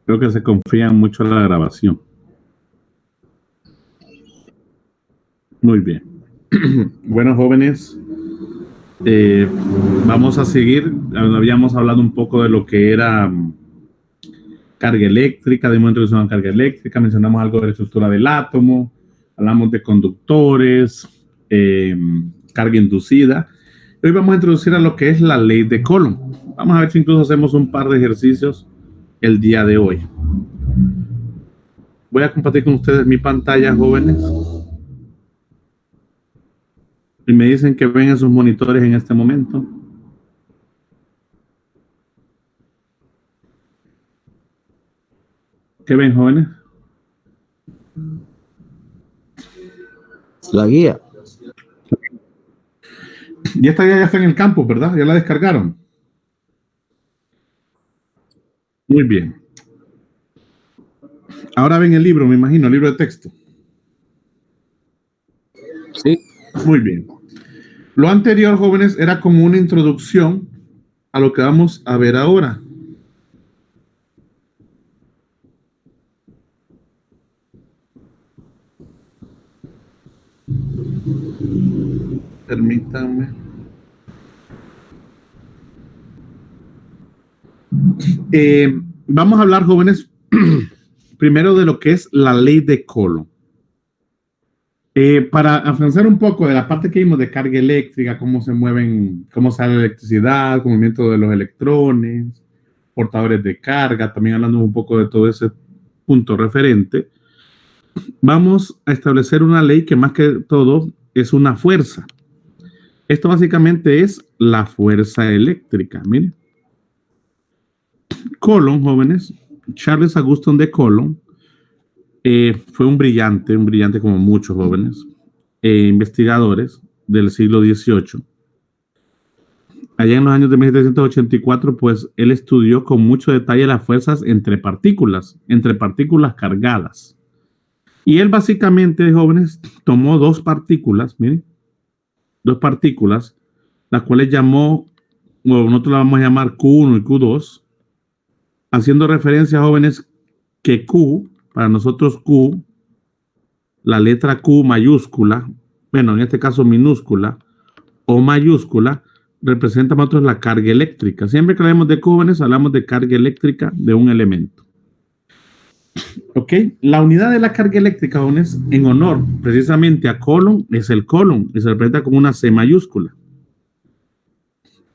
Creo que se confían mucho en la grabación. Muy bien. Bueno, jóvenes, vamos a seguir. Habíamos hablado un poco de lo que era carga eléctrica, dimos introducción a carga eléctrica, mencionamos algo de la estructura del átomo, hablamos de conductores, carga inducida. Hoy vamos a introducir a lo que es la ley de Coulomb. Vamos a ver si incluso hacemos un par de ejercicios el día de hoy. Voy a compartir con ustedes mi pantalla, jóvenes. Y me dicen que ven en sus monitores en este momento. ¿Qué ven, jóvenes? La guía. Y esta guía ya está en el campo, ¿verdad? Ya la descargaron. Muy bien. Ahora ven el libro, me imagino, el libro de texto. Sí. Muy bien. Lo anterior, jóvenes, era como una introducción a lo que vamos a ver ahora. Permítanme. Vamos a hablar, jóvenes, primero de lo que es la ley de Coulomb. Para avanzar un poco de la parte que vimos de carga eléctrica, cómo se mueven, cómo sale la electricidad, movimiento de los electrones, portadores de carga, también hablando un poco de todo ese punto referente, vamos a establecer una ley que más que todo es una fuerza. Esto básicamente es la fuerza eléctrica. Miren. Coulomb, jóvenes, Charles Augustin de Coulomb, fue un brillante como muchos jóvenes investigadores del siglo XVIII. Allá en los años de 1784, pues él estudió con mucho detalle las fuerzas entre partículas cargadas. Y él básicamente, jóvenes, tomó dos partículas, miren, dos partículas, las cuales llamó, bueno, nosotros las vamos a llamar Q1 y Q2, haciendo referencia, jóvenes, que Q, para nosotros Q, la letra Q mayúscula, bueno, en este caso minúscula, o mayúscula, representa para nosotros la carga eléctrica. Siempre que hablamos de Q, jóvenes, hablamos de carga eléctrica de un elemento. ¿Ok? La unidad de la carga eléctrica, jóvenes, en honor precisamente a Coulomb, es el Coulomb, y se representa con una C mayúscula.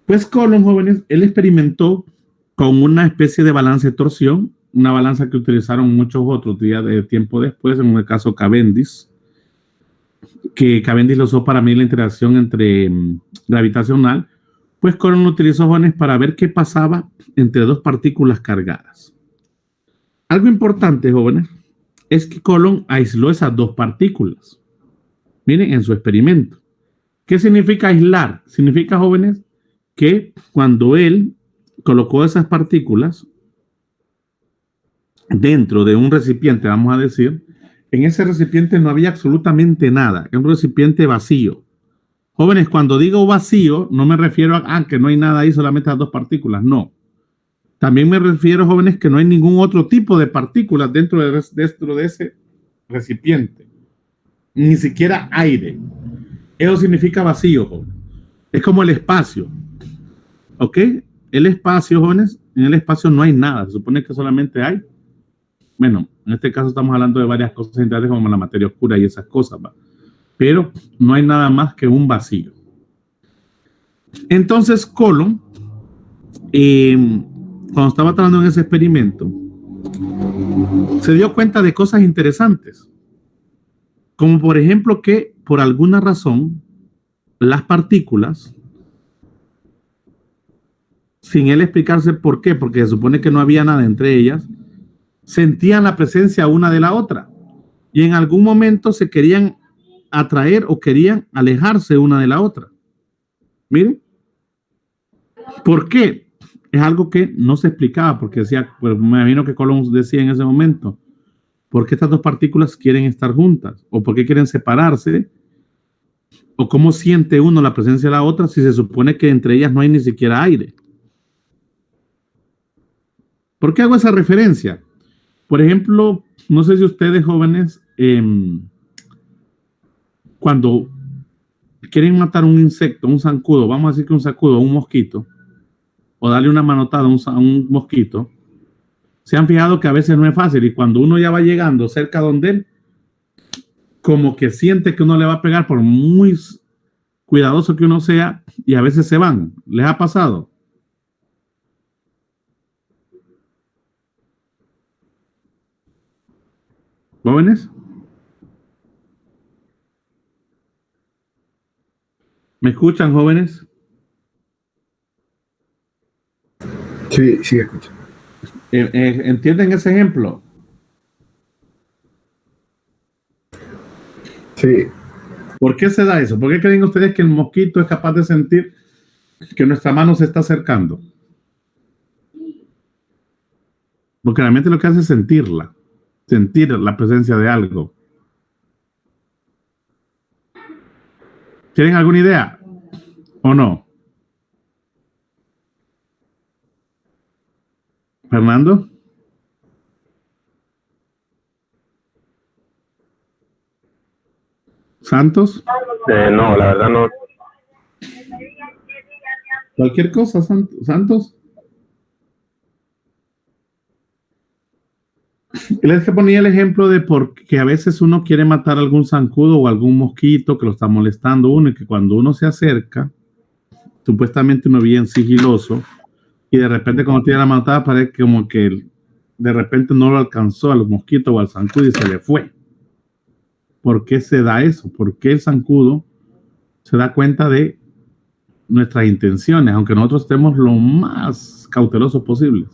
Pues Coulomb, jóvenes, él experimentó con una especie de balanza de torsión, una balanza que utilizaron muchos otros días de tiempo después, en el caso Cavendish, que Cavendish lo usó para medir la interacción entre gravitacional, pues Coulomb lo utilizó, jóvenes, para ver qué pasaba entre dos partículas cargadas. Algo importante, jóvenes, es que Coulomb aisló esas dos partículas. Miren, en su experimento. ¿Qué significa aislar? Significa, jóvenes, que cuando él colocó esas partículas dentro de un recipiente, vamos a decir, en ese recipiente no había absolutamente nada, es un recipiente vacío. Jóvenes, cuando digo vacío, no me refiero a que no hay nada ahí, solamente las dos partículas, no. También me refiero, jóvenes, que no hay ningún otro tipo de partículas dentro de ese recipiente, ni siquiera aire. Eso significa vacío, jóvenes. Es como el espacio, ¿ok? El espacio, jóvenes, en el espacio no hay nada, se supone que solamente hay, bueno, en este caso estamos hablando de varias cosas interesantes como la materia oscura y esas cosas, ¿va? Pero no hay nada más que un vacío. Entonces Coulomb, cuando estaba trabajando en ese experimento, se dio cuenta de cosas interesantes, como por ejemplo que por alguna razón las partículas, sin él explicarse por qué, porque se supone que no había nada entre ellas, sentían la presencia una de la otra y en algún momento se querían atraer o querían alejarse una de la otra. Miren, ¿por qué? Es algo que no se explicaba, porque decía, pues me imagino que Coulomb decía en ese momento, ¿por qué estas dos partículas quieren estar juntas? ¿O por qué quieren separarse? ¿O cómo siente uno la presencia de la otra si se supone que entre ellas no hay ni siquiera aire? ¿Por qué hago esa referencia? Por ejemplo, no sé si ustedes jóvenes, cuando quieren matar un insecto, un zancudo, vamos a decir que un zancudo, un mosquito, o darle una manotada a un mosquito, se han fijado que a veces no es fácil y cuando uno ya va llegando cerca donde él, como que siente que uno le va a pegar por muy cuidadoso que uno sea y a veces se van. ¿Les ha pasado? ¿Jóvenes? ¿Me escuchan, jóvenes? Sí, sí, escucho. ¿Entienden ese ejemplo? Sí, ¿Por qué se da eso? ¿Por qué creen ustedes que el mosquito es capaz de sentir que nuestra mano se está acercando? Porque realmente lo que hace es sentirla, sentir la presencia de algo. ¿Tienen alguna idea o no? ¿Fernando? ¿Santos? No, la verdad no. ¿Cualquier cosa, Santos? Les ponía el ejemplo de porque a veces uno quiere matar algún zancudo o algún mosquito que lo está molestando uno y que cuando uno se acerca, supuestamente uno bien sigiloso y de repente cuando tiene la matada parece como que de repente no lo alcanzó al mosquito o al zancudo y se le fue. ¿Por qué se da eso? ¿Por qué el zancudo se da cuenta de nuestras intenciones, aunque nosotros estemos lo más cautelosos posibles?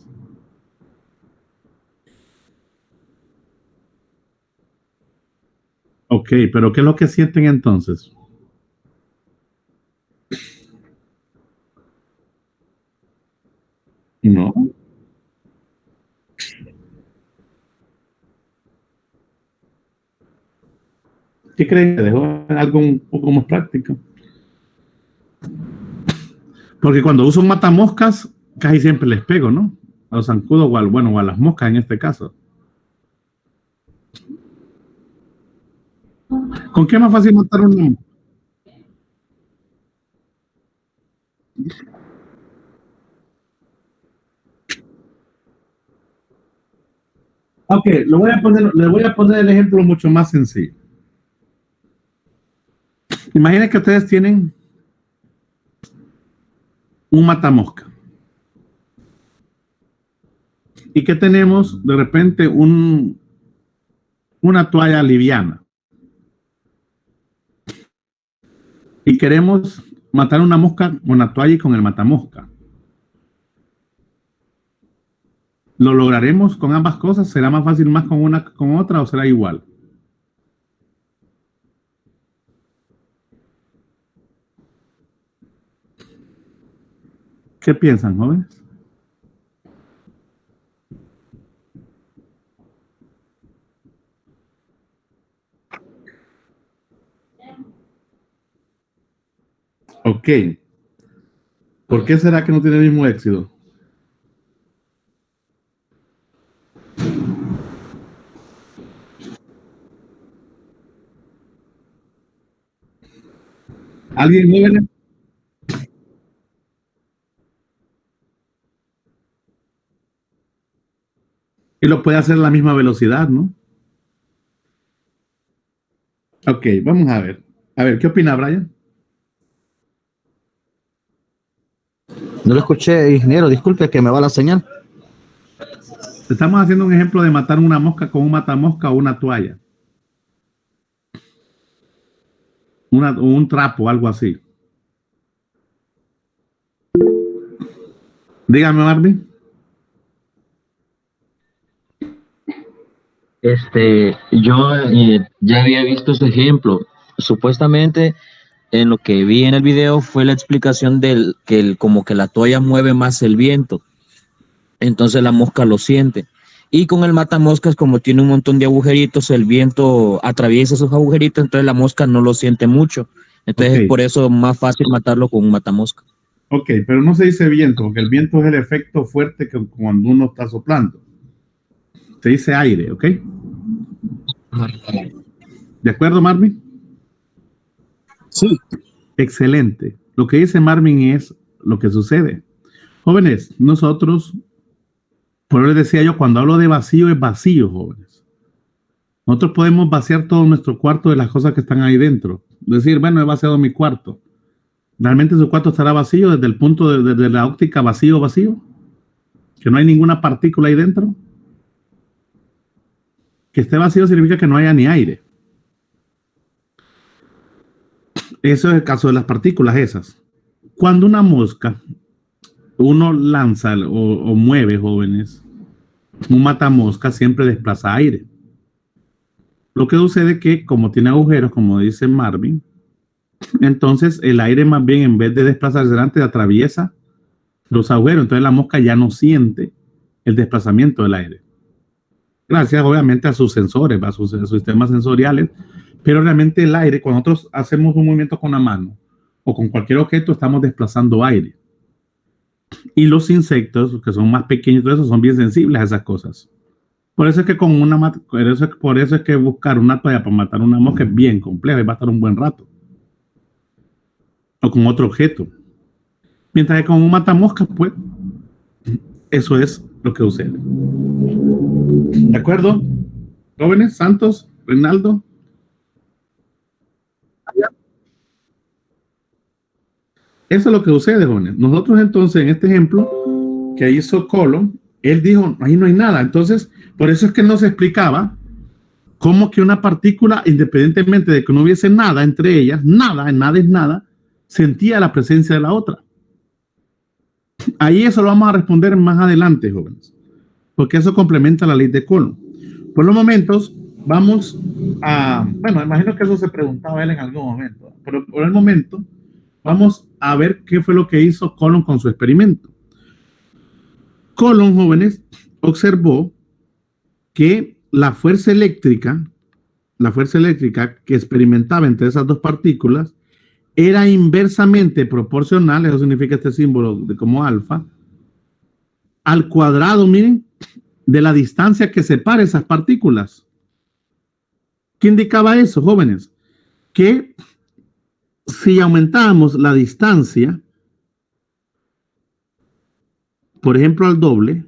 Ok, pero ¿qué es lo que sienten entonces? No. ¿Qué creen? Que dejó algo un poco más práctico. Porque cuando uso un matamoscas, casi siempre les pego, ¿no? A los zancudos o, bueno, o a las moscas en este caso. ¿Con qué es más fácil matar una mosca? Ok, le voy a poner el ejemplo mucho más sencillo. Imaginen que ustedes tienen un matamosca y que tenemos de repente una toalla liviana y queremos matar una mosca con la toalla y con el matamosca. ¿Lo lograremos con ambas cosas? ¿Será más fácil más con una que con otra o será igual? ¿Qué piensan, jóvenes? Ok. ¿Por qué será que no tiene el mismo éxito? ¿Alguien joven? Y lo puede hacer a la misma velocidad, ¿no? Ok, vamos a ver. A ver, ¿qué opina Brian? No lo escuché, ingeniero, disculpe que me va la señal. Estamos haciendo un ejemplo de matar una mosca con un matamosca o una toalla. Un trapo, algo así. Dígame, Marvin. Yo ya había visto ese ejemplo. Supuestamente, en lo que vi en el video fue la explicación del que como que la toalla mueve más el viento, entonces la mosca lo siente. Y con el matamoscas, como tiene un montón de agujeritos, el viento atraviesa esos agujeritos, entonces la mosca no lo siente mucho. Entonces es Ok, por eso más fácil matarlo con un matamosca. ok, pero no se dice viento, porque el viento es el efecto fuerte que cuando uno está soplando. Se dice aire, ¿ok? ¿De acuerdo, Marvin? Sí. Excelente. Lo que dice Marvin es lo que sucede. Jóvenes, nosotros, por eso les decía yo, cuando hablo de vacío, es vacío, jóvenes. Nosotros podemos vaciar todo nuestro cuarto de las cosas que están ahí dentro. Decir, bueno, he vaciado mi cuarto. ¿Realmente su cuarto estará vacío desde el punto desde la óptica vacío, vacío? ¿Que no hay ninguna partícula ahí dentro? Que esté vacío significa que no haya ni aire. Eso es el caso de las partículas esas. Cuando una mosca, uno lanza o mueve, jóvenes, un matamosca siempre desplaza aire. Lo que sucede es que como tiene agujeros, como dice Marvin, entonces el aire más bien en vez de desplazarse delante atraviesa los agujeros. Entonces la mosca ya no siente el desplazamiento del aire. Gracias obviamente a sus sensores, a sus sistemas sensoriales, pero realmente el aire, cuando nosotros hacemos un movimiento con la mano o con cualquier objeto, estamos desplazando aire. Y los insectos, que son más pequeños, todo eso, son bien sensibles a esas cosas. Por eso es que por eso es que buscar una toalla para matar una mosca es bien complejo y va a estar un buen rato. O con otro objeto. Mientras que con un matamoscas, pues, eso es lo que sucede. ¿De acuerdo? Jóvenes, Santos, Reinaldo. Eso es lo que sucede, jóvenes. Nosotros entonces, en este ejemplo que hizo Colon, él dijo, ahí no hay nada. Entonces, por eso es que no se explicaba cómo que una partícula, independientemente de que no hubiese nada entre ellas, nada es nada, sentía la presencia de la otra. Ahí eso lo vamos a responder más adelante, jóvenes, porque eso complementa la ley de Coulomb. Por los momentos, vamos a, bueno, imagino que eso se preguntaba él en algún momento, pero por el momento, vamos a ver qué fue lo que hizo Coulomb con su experimento. Coulomb, jóvenes, observó que la fuerza eléctrica que experimentaba entre esas dos partículas era inversamente proporcional, eso significa este símbolo de como alfa, al cuadrado, miren, de la distancia que separa esas partículas. ¿Qué indicaba eso, jóvenes? Que si aumentábamos la distancia, por ejemplo, al doble,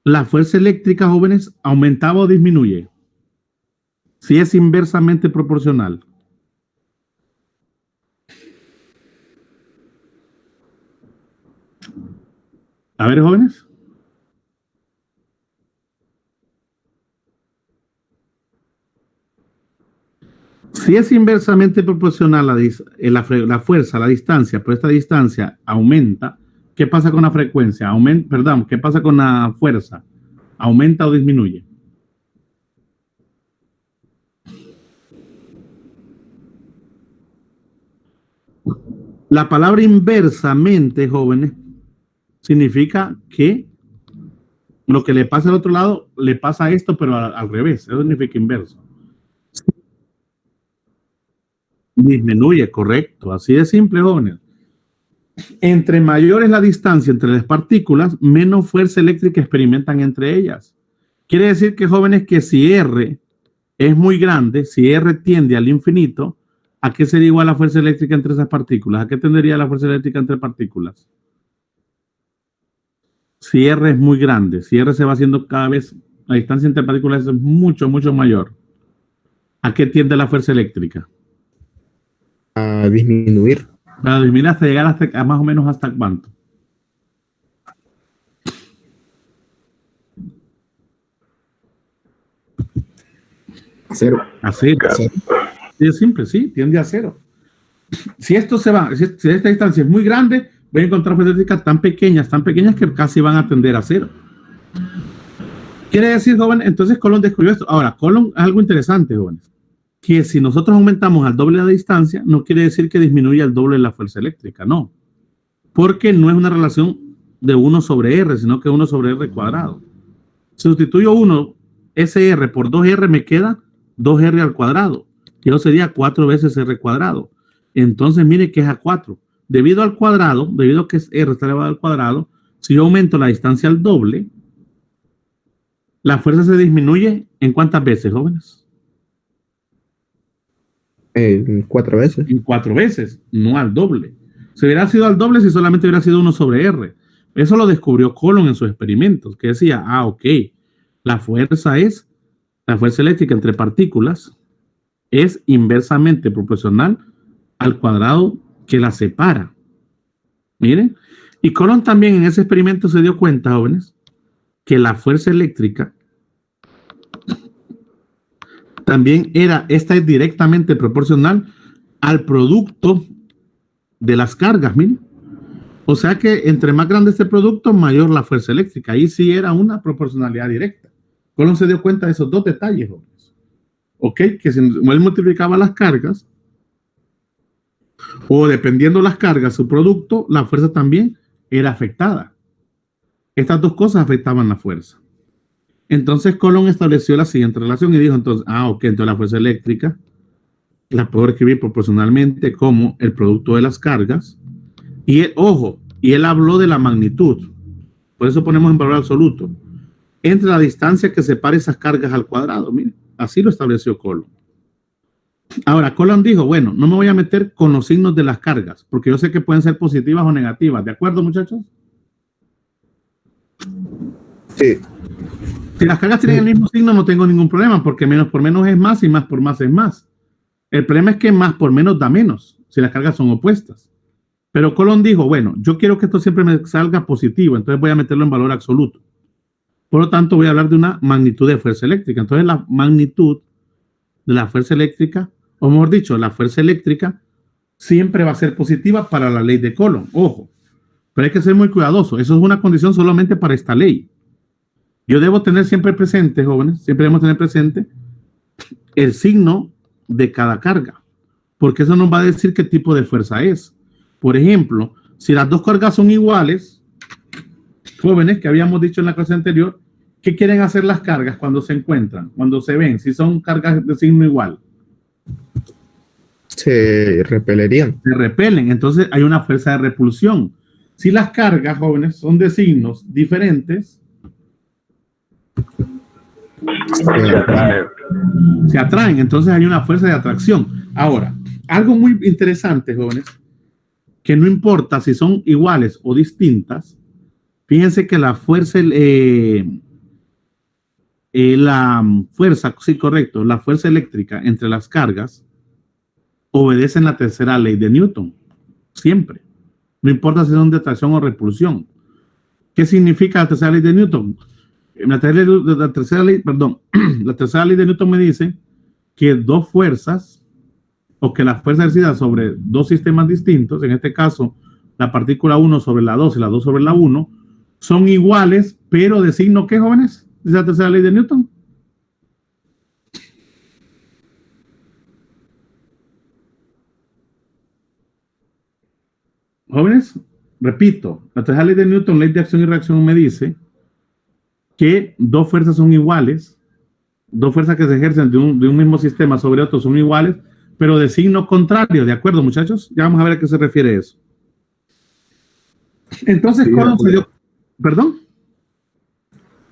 la fuerza eléctrica, jóvenes, aumentaba o disminuye. Si es inversamente proporcional. A ver, jóvenes. Si es inversamente proporcional la fuerza, la distancia, pero esta distancia aumenta, ¿qué pasa con la frecuencia? ¿Qué pasa con la fuerza? ¿Aumenta o disminuye? La palabra inversamente, jóvenes, significa que lo que le pasa al otro lado, le pasa a esto, pero al revés. Eso significa inverso. Disminuye, correcto. Así de simple, jóvenes. Entre mayor es la distancia entre las partículas, menos fuerza eléctrica experimentan entre ellas. Quiere decir que, jóvenes, que si R es muy grande, si R tiende al infinito, ¿a qué sería igual la fuerza eléctrica entre esas partículas? ¿A qué tendería la fuerza eléctrica entre partículas? Si R es muy grande, si R se va haciendo cada vez, la distancia entre partículas es mucho, mucho mayor. ¿A qué tiende la fuerza eléctrica? A disminuir. Para disminuir hasta llegar a más o menos hasta cuánto. A cero. A cero. Sí, es simple, sí, tiende a cero. Si esto se va, si esta distancia es muy grande, voy a encontrar fuerzas eléctricas tan pequeñas que casi van a tender a cero. Quiere decir, joven, entonces Coulomb descubrió esto. Ahora, Coulomb es algo interesante, jóvenes, que si nosotros aumentamos al doble la distancia, no quiere decir que disminuya el doble la fuerza eléctrica, no. Porque no es una relación de 1 sobre R, sino que 1 sobre R cuadrado. Si sustituyo 1 SR por 2R, me queda 2R al cuadrado. Y eso sería 4 veces R cuadrado. Entonces, mire que es a 4. Debido al cuadrado, debido a que es R está elevado al cuadrado, si yo aumento la distancia al doble, La fuerza se disminuye ¿en cuántas veces, jóvenes? 4 veces. En 4 veces, no al doble. Si hubiera sido al doble, si solamente hubiera sido 1 sobre R. Eso lo descubrió Coulomb en sus experimentos, que decía, ok, la fuerza eléctrica entre partículas es inversamente proporcional al cuadrado que la separa. Miren, y Coulomb también en ese experimento se dio cuenta, jóvenes, que la fuerza eléctrica también esta es directamente proporcional al producto de las cargas, miren. O sea que entre más grande este producto, mayor la fuerza eléctrica. Ahí sí era una proporcionalidad directa. Coulomb se dio cuenta de esos 2 detalles, jóvenes. Ok, que si él multiplicaba las cargas, o dependiendo las cargas, su producto, la fuerza también era afectada. Estas 2 cosas afectaban la fuerza. Entonces Coulomb estableció la siguiente relación y dijo entonces, ok, entonces la fuerza eléctrica la puedo escribir proporcionalmente como el producto de las cargas. Y él habló de la magnitud. Por eso ponemos en valor absoluto. Entre la distancia que separa esas cargas al cuadrado. Miren, así lo estableció Coulomb. Ahora, Coulomb dijo, bueno, no me voy a meter con los signos de las cargas, porque yo sé que pueden ser positivas o negativas. ¿De acuerdo, muchachos? Sí. Si las cargas tienen el mismo signo, no tengo ningún problema, porque menos por menos es más y más por más es más. El problema es que más por menos da menos, si las cargas son opuestas. Pero Coulomb dijo, bueno, yo quiero que esto siempre me salga positivo, entonces voy a meterlo en valor absoluto. Por lo tanto, voy a hablar de una magnitud de fuerza eléctrica. Entonces, la magnitud de la fuerza eléctrica, o mejor dicho, la fuerza eléctrica siempre va a ser positiva para la ley de Coulomb. Ojo, pero hay que ser muy cuidadoso. Eso es una condición solamente para esta ley. Yo debo tener siempre presente, jóvenes, siempre debemos tener presente el signo de cada carga, porque eso nos va a decir qué tipo de fuerza es. Por ejemplo, si las 2 cargas son iguales, jóvenes, que habíamos dicho en la clase anterior, ¿qué quieren hacer las cargas cuando se encuentran, cuando se ven? Si son cargas de signo igual. Se repelerían. Se repelen, entonces hay una fuerza de repulsión. Si las cargas, jóvenes, son de signos diferentes, se atraen, entonces hay una fuerza de atracción. Ahora, algo muy interesante, jóvenes, que no importa si son iguales o distintas, fíjense que la fuerza, sí, correcto, la fuerza eléctrica entre las cargas obedecen la tercera ley de Newton, siempre. No importa si son de atracción o repulsión. ¿Qué significa la tercera ley de Newton? La tercera ley de Newton me dice que 2 fuerzas, o que la fuerza ejercida sobre 2 sistemas distintos, en este caso la partícula 1 sobre la 2 y la 2 sobre la 1, son iguales, pero de signo ¿qué, jóvenes? ¿Es la tercera ley de Newton? Jóvenes, repito, la tercera ley de Newton, ley de acción y reacción, me dice que 2 fuerzas son iguales, 2 fuerzas que se ejercen de un mismo sistema sobre otro son iguales, pero de signo contrario. ¿De acuerdo, muchachos? Ya vamos a ver a qué se refiere eso. Entonces, Sí, Coulomb se dio... ¿Perdón?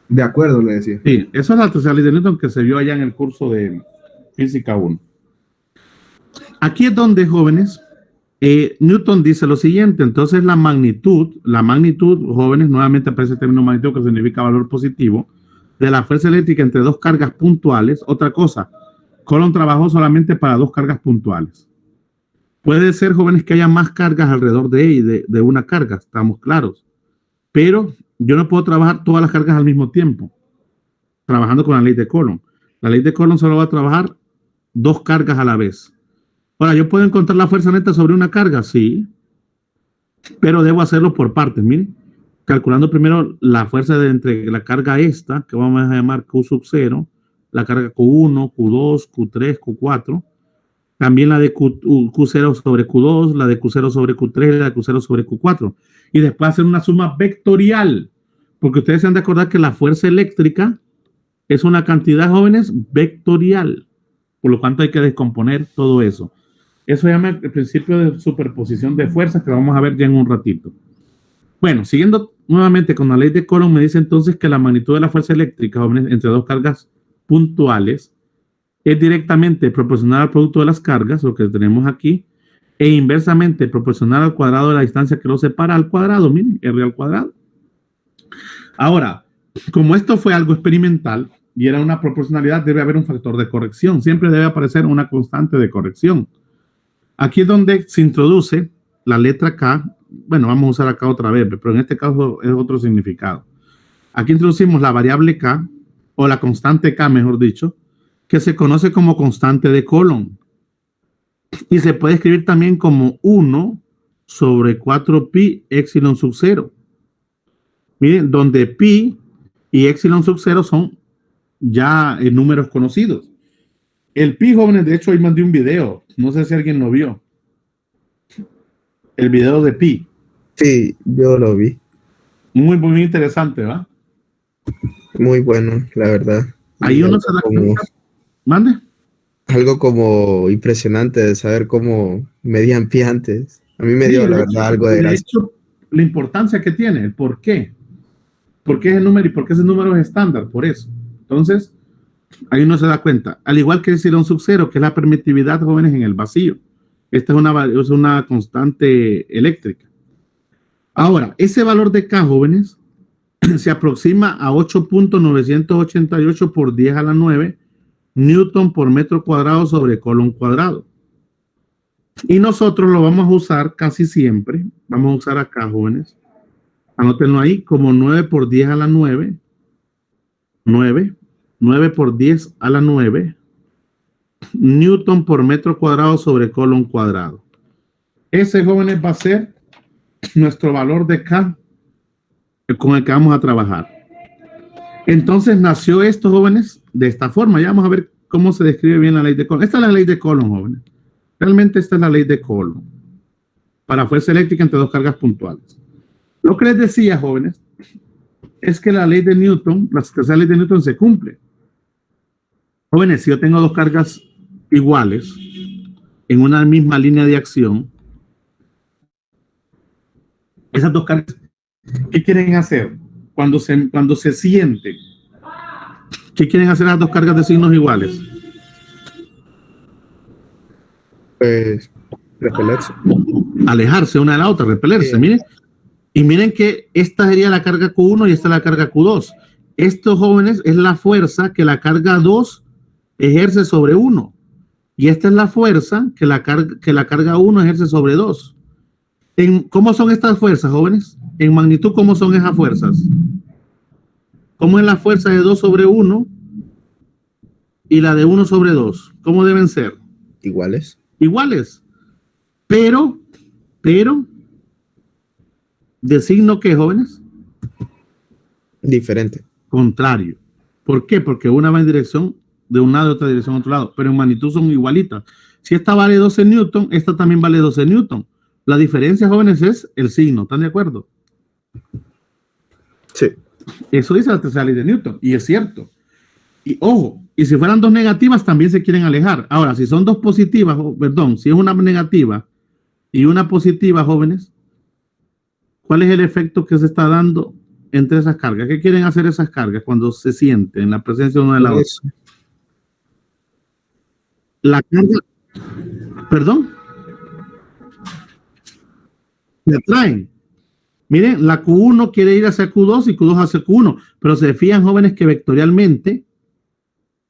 De acuerdo, le decía. Sí, eso es la tercera ley de Newton que se vio allá en el curso de Física 1. Aquí es donde, jóvenes, Newton dice lo siguiente. Entonces, la magnitud, jóvenes, nuevamente aparece el término magnitud que significa valor positivo, de la fuerza eléctrica entre 2 cargas puntuales. Otra cosa, Coulomb trabajó solamente para 2 cargas puntuales. Puede ser, jóvenes, que haya más cargas alrededor de una carga, estamos claros. Pero yo no puedo trabajar todas las cargas al mismo tiempo, trabajando con la ley de Coulomb. La ley de Coulomb solo va a trabajar 2 cargas a la vez. Ahora, ¿yo puedo encontrar la fuerza neta sobre una carga? Sí, pero debo hacerlo por partes. Miren, calculando primero la fuerza entre la carga esta, que vamos a llamar Q sub 0, la carga Q1, Q2, Q3, Q4, también la de Q0 sobre Q2, la de Q0 sobre Q3 y la de Q0 sobre Q4. Y después hacer una suma vectorial, porque ustedes se han de acordar que la fuerza eléctrica es una cantidad, jóvenes, vectorial. Por lo tanto, hay que descomponer todo eso. Eso se llama el principio de superposición de fuerzas, que vamos a ver ya en un ratito. Bueno, siguiendo nuevamente con la ley de Coulomb me dice entonces que la magnitud de la fuerza eléctrica, jóvenes, entre dos cargas puntuales es directamente proporcional al producto de las cargas, lo que tenemos aquí, e inversamente proporcional al cuadrado de la distancia que lo separa al cuadrado, miren, R al cuadrado. Ahora, como esto fue algo experimental y era una proporcionalidad, debe haber un factor de corrección. Siempre debe aparecer una constante de corrección. Aquí es donde se introduce la letra K. Bueno, vamos a usar acá otra vez, pero en este caso es otro significado. Aquí introducimos la variable K, o la constante K, mejor dicho, que se conoce como constante de Coulomb. Y se puede escribir también como 1 sobre 4pi epsilon sub 0. Miren, donde pi y epsilon sub 0 son ya números conocidos. El pi, jóvenes, de hecho, ahí mandé un video. No sé si alguien lo vio. El video de pi. Sí, yo lo vi. Muy interesante, ¿va? Muy bueno, la verdad. Ahí uno se da cuenta. ¿Mande? Algo como impresionante de saber cómo medían pi antes. A mí me dio, la verdad, algo de gracia. Hecho, la importancia que tiene, el por qué. ¿Por qué ese número y por qué ese número es estándar? Por eso. Entonces, ahí uno se da cuenta. Al igual que el epsilon sub 0, que es la permitividad, jóvenes, en el vacío. Esta es una constante eléctrica. Ahora, ese valor de K, jóvenes, se aproxima a 8.988 por 10 a la 9 Newton por metro cuadrado sobre Coulomb cuadrado. Y nosotros lo vamos a usar casi siempre. Vamos a usar acá, jóvenes. Anótenlo ahí como 9 por 10 a la 9. 9 por 10 a la 9. Newton por metro cuadrado sobre Coulomb cuadrado. Ese, jóvenes, va a ser nuestro valor de K con el que vamos a trabajar. Entonces nació esto, jóvenes, de esta forma. Ya vamos a ver cómo se describe bien la ley de Coulomb. Esta es la ley de Coulomb, jóvenes. Realmente esta es la ley de Coulomb para fuerza eléctrica entre dos cargas puntuales. Lo que les decía, jóvenes, es que la ley de Newton, la tercera ley de Newton se cumple. Jóvenes, si yo tengo dos cargas iguales en una misma línea de acción, esas dos cargas, ¿qué quieren hacer? Cuando se sienten, ¿qué quieren hacer las dos cargas de signos iguales? Pues, repelerse. Alejarse una de la otra, repelerse. Sí. Miren, y miren que esta sería la carga Q1 y esta es la carga Q2. Esto, jóvenes, es la fuerza que la carga 2 ejerce sobre 1. Y esta es la fuerza que la carga 1 ejerce sobre 2. ¿Cómo son estas fuerzas, jóvenes? En magnitud, ¿cómo son esas fuerzas? ¿Cómo es la fuerza de 2 sobre 1 y la de 1 sobre 2? ¿Cómo deben ser? Iguales. Iguales. Pero, ¿de signo qué, jóvenes? Diferente. Contrario. ¿Por qué? Porque una va en dirección de un lado y otra dirección a otro lado. Pero en magnitud son igualitas. Si esta vale 12 newton, esta también vale 12 newton. La diferencia, jóvenes, es el signo. ¿Están de acuerdo? Sí. Eso dice la tercera ley de Newton. Y es cierto. Y ojo, y si fueran dos negativas, también se quieren alejar. Ahora, si son dos positivas, perdón, si es una negativa y una positiva, jóvenes, ¿cuál es el efecto que se está dando entre esas cargas? ¿Qué quieren hacer esas cargas cuando se sienten en la presencia de una de la otra? La carga, perdón, se atraen. Miren, la Q1 quiere ir hacia Q2 y Q2 hacia Q1, pero se fían, jóvenes, que vectorialmente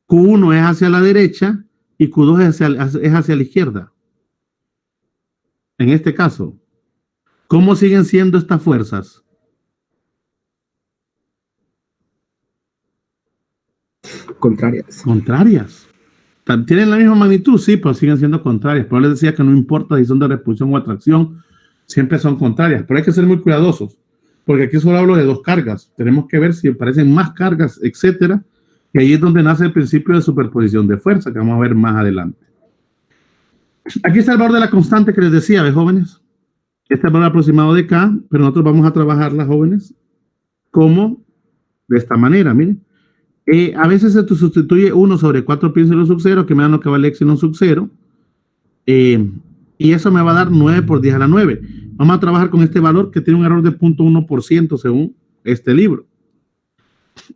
Q1 es hacia la derecha y Q2 es hacia la izquierda. En este caso, ¿cómo siguen siendo estas fuerzas? Contrarias. Contrarias. ¿Tienen la misma magnitud? Sí, pero siguen siendo contrarias. Pero les decía que no importa si son de repulsión o atracción, siempre son contrarias. Pero hay que ser muy cuidadosos, porque aquí solo hablo de dos cargas. Tenemos que ver si aparecen más cargas, etcétera. Y ahí es donde nace el principio de superposición de fuerza, que vamos a ver más adelante. Aquí está el valor de la constante que les decía, ¿ves, jóvenes? Este es el valor aproximado de K, pero nosotros vamos a trabajarla, jóvenes, como de esta manera, miren. A veces se sustituye 1 sobre 4 pi epsilon sub 0, que me da lo que vale epsilon sub 0. Y eso me va a dar 9 por 10 a la 9. Vamos a trabajar con este valor que tiene un error de 0.1% según este libro.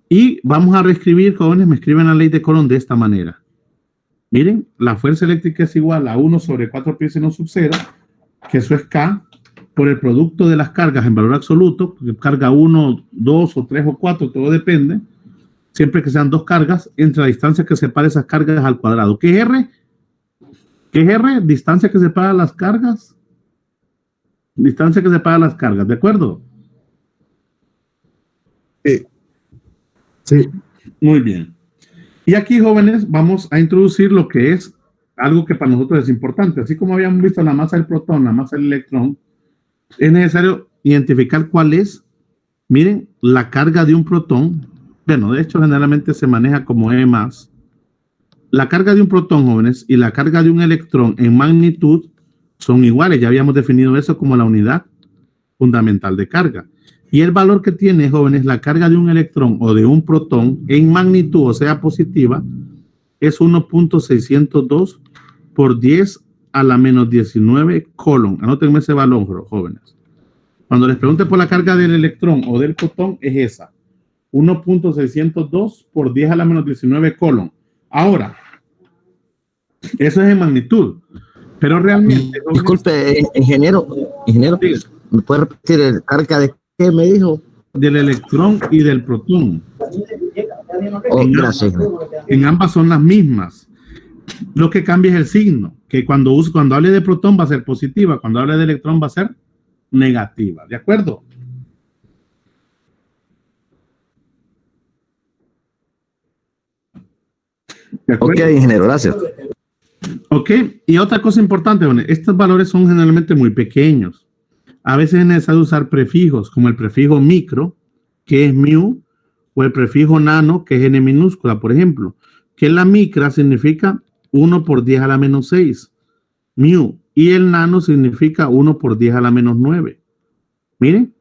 Y vamos a reescribir, jóvenes, me escriben la ley de Coulomb de esta manera. Miren, la fuerza eléctrica es igual a 1 sobre 4 pi seno sub 0, que eso es K, por el producto de las cargas en valor absoluto, porque carga 1, 2 o 3 o 4, todo depende, siempre que sean dos cargas, entre la distancia que separa esas cargas al cuadrado. ¿Qué es R? ¿Qué es R? Distancia que separa las cargas. Distancia que separa las cargas, ¿de acuerdo? Sí. Sí. Muy bien. Y aquí, jóvenes, vamos a introducir lo que es algo que para nosotros es importante. Así como habíamos visto la masa del protón, la masa del electrón, es necesario identificar cuál es, miren, la carga de un protón. Bueno, de hecho, generalmente se maneja como E más. La carga de un protón, jóvenes, y la carga de un electrón en magnitud son iguales. Ya habíamos definido eso como la unidad fundamental de carga. Y el valor que tiene, jóvenes, la carga de un electrón o de un protón en magnitud, o sea, positiva, es 1.602 por 10 a la menos 19 Coulomb. Anótenme ese valor, jóvenes. Cuando les pregunte por la carga del electrón o del protón, es esa. 1.602 por 10 a la menos 19 Coulomb. Ahora, eso es en magnitud. Pero realmente... jóvenes, Disculpe, ingeniero, ¿me puede repetir el carga de qué me dijo? del electrón y del protón. Oh, gracias. En ambas son las mismas. Lo que cambia es el signo, que cuando hable de protón va a ser positiva, cuando hable de electrón va a ser negativa. ¿De acuerdo? ¿De acuerdo? Ok, ingeniero, gracias. Ok, y otra cosa importante, bueno, estos valores son generalmente muy pequeños. A veces es necesario usar prefijos, como el prefijo micro, que es mu, o el prefijo nano, que es n minúscula, por ejemplo. Que la micra significa 1 por 10 a la menos 6, mu, y el nano significa 1 por 10 a la menos 9. Miren,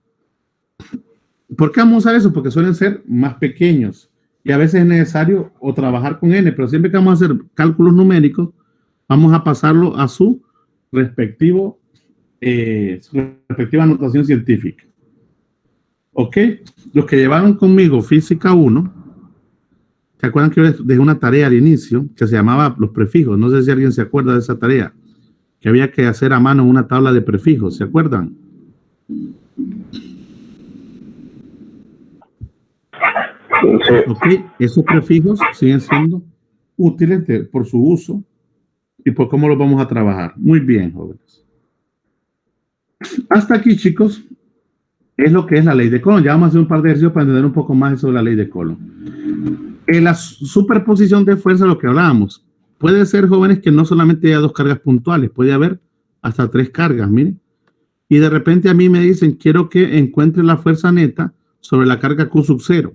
¿por qué vamos a usar eso? Porque suelen ser más pequeños y a veces es necesario o trabajar con n, pero siempre que vamos a hacer cálculos numéricos, vamos a pasarlo a su respectiva anotación científica. ¿Ok? Los que llevaron conmigo Física 1, ¿se acuerdan que yo les dejé una tarea al inicio que se llamaba los prefijos? No sé si alguien se acuerda de esa tarea, que había que hacer a mano una tabla de prefijos, ¿se acuerdan? Sí. Ok, esos prefijos siguen siendo útiles por su uso y por cómo los vamos a trabajar. Muy bien, jóvenes. Hasta aquí, chicos, es lo que es la ley de Coulomb. Ya vamos a hacer un par de ejercicios para entender un poco más sobre la ley de Coulomb. En la superposición de fuerza, lo que hablábamos, puede ser, jóvenes, que no solamente haya dos cargas puntuales, puede haber hasta 3 cargas, miren. Y de repente a mí me dicen, quiero que encuentre la fuerza neta sobre la carga Q sub 0.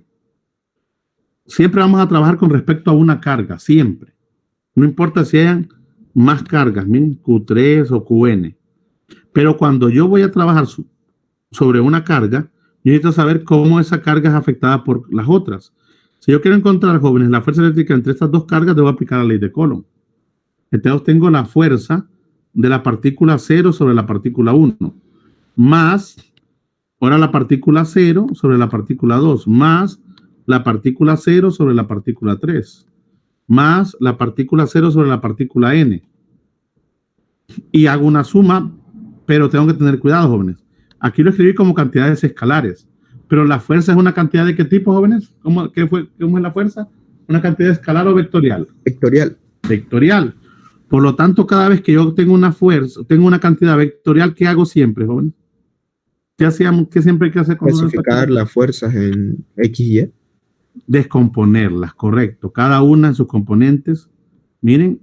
Siempre vamos a trabajar con respecto a una carga, siempre. No importa si hayan más cargas, miren, Q3 o QN. Pero cuando yo voy a trabajar sobre una carga, yo necesito saber cómo esa carga es afectada por las otras. Si yo quiero encontrar, jóvenes, la fuerza eléctrica entre estas dos cargas, debo aplicar la ley de Coulomb. Entonces tengo la fuerza de la partícula 0 sobre la partícula 1, más, ahora la partícula 0 sobre la partícula 2, más la partícula 0 sobre la partícula 3, más la partícula 0 sobre la partícula n. Y hago una suma, pero tengo que tener cuidado, jóvenes. Aquí lo escribí como cantidades escalares, pero la fuerza es una cantidad de qué tipo, jóvenes? ¿Cómo es la fuerza? ¿Una cantidad escalar o vectorial? Vectorial. Vectorial. Por lo tanto, cada vez que yo tengo una fuerza, tengo una cantidad vectorial, ¿qué hago siempre, jóvenes? ¿Qué siempre hay que hacer? Clasificar las fuerzas en X y Y. Descomponerlas, correcto. Cada una en sus componentes. Miren,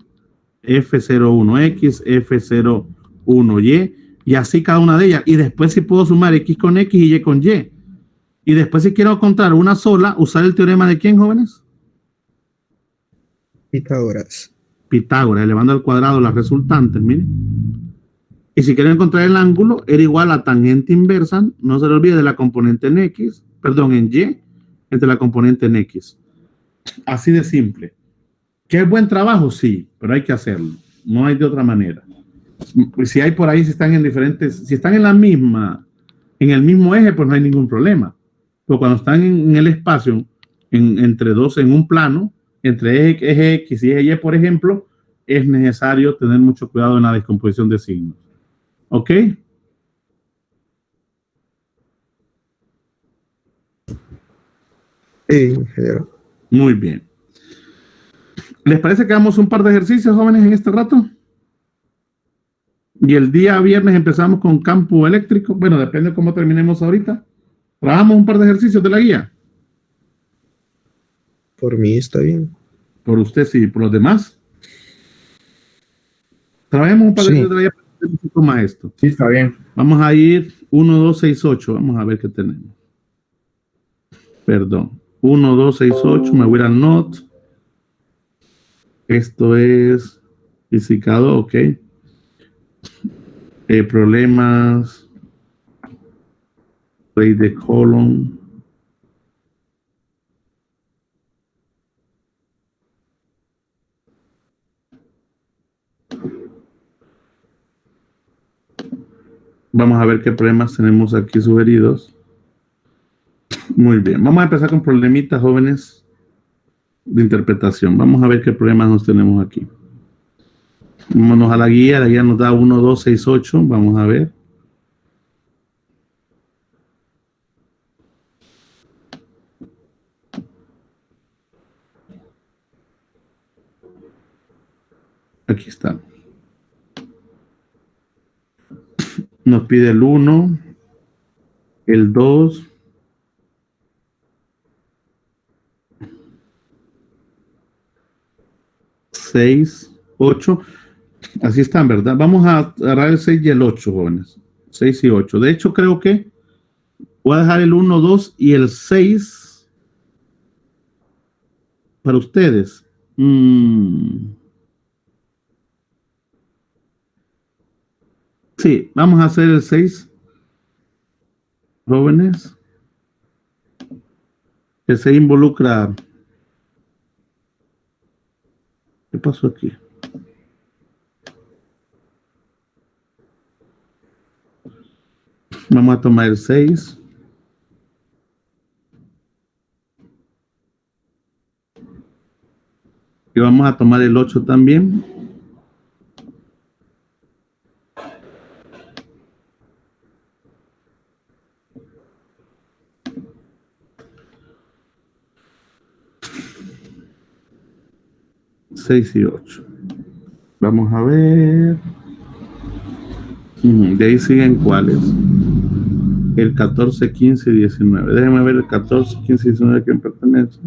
F01X, F01Y, y así cada una de ellas. Y después si puedo sumar X con X y Y con Y. Y después si quiero encontrar una sola, usar el teorema de ¿quién, jóvenes? Pitágoras. Pitágoras, elevando al cuadrado las resultantes, miren. Y si quiero encontrar el ángulo, era igual a tangente inversa, no se le olvide, de la componente en X, perdón, en Y, entre la componente en X. Así de simple. ¿Qué es buen trabajo? Sí, pero hay que hacerlo. No hay de otra manera. Si hay por ahí, si están en diferentes, si están en la misma, en el mismo eje, pues no hay ningún problema. Pero cuando están en el espacio, entre dos, en un plano, entre eje X y eje Y, por ejemplo, es necesario tener mucho cuidado en la descomposición de signos. ¿Ok? Sí, ingeniero. Muy bien. ¿Les parece que hagamos un par de ejercicios, jóvenes, en este rato? Y el día viernes empezamos con campo eléctrico. Bueno, depende de cómo terminemos ahorita. Trabajamos un par de ejercicios de la guía. Por mí está bien. Por usted sí, por los demás. Trabajemos un par de Sí. ejercicios de la guía para entender un poco más esto. Sí, está bien. Vamos a ir 1, 2, 6, 8. Vamos a ver qué tenemos. Perdón. 1, 2, 6, 8. Me voy a ir al not. Esto es fisicado, ok. Problemas. Raíz de colon. Vamos a ver qué problemas tenemos aquí sugeridos. Muy bien. Vamos a empezar con problemitas, jóvenes, de interpretación. Vamos a ver qué problemas nos tenemos aquí. Vámonos a la guía. La guía nos da 1, 2, 6, 8. Vamos a ver. Aquí está. Nos pide el 1, el 2, seis, 8. Así están, ¿verdad? Vamos a agarrar el 6 y el 8, jóvenes. 6 y 8. De hecho, creo que voy a dejar el 1, 2 y el 6 para ustedes. Sí, vamos a hacer el 6, jóvenes. El 6 involucra... ¿Qué pasó aquí? Vamos a tomar el 6. Y vamos a tomar el 8 también. Seis y 8. Vamos a ver. De ahí siguen cuáles. El 14, 15 y 19. Déjenme ver el 14, 15 y 19 a quién pertenece.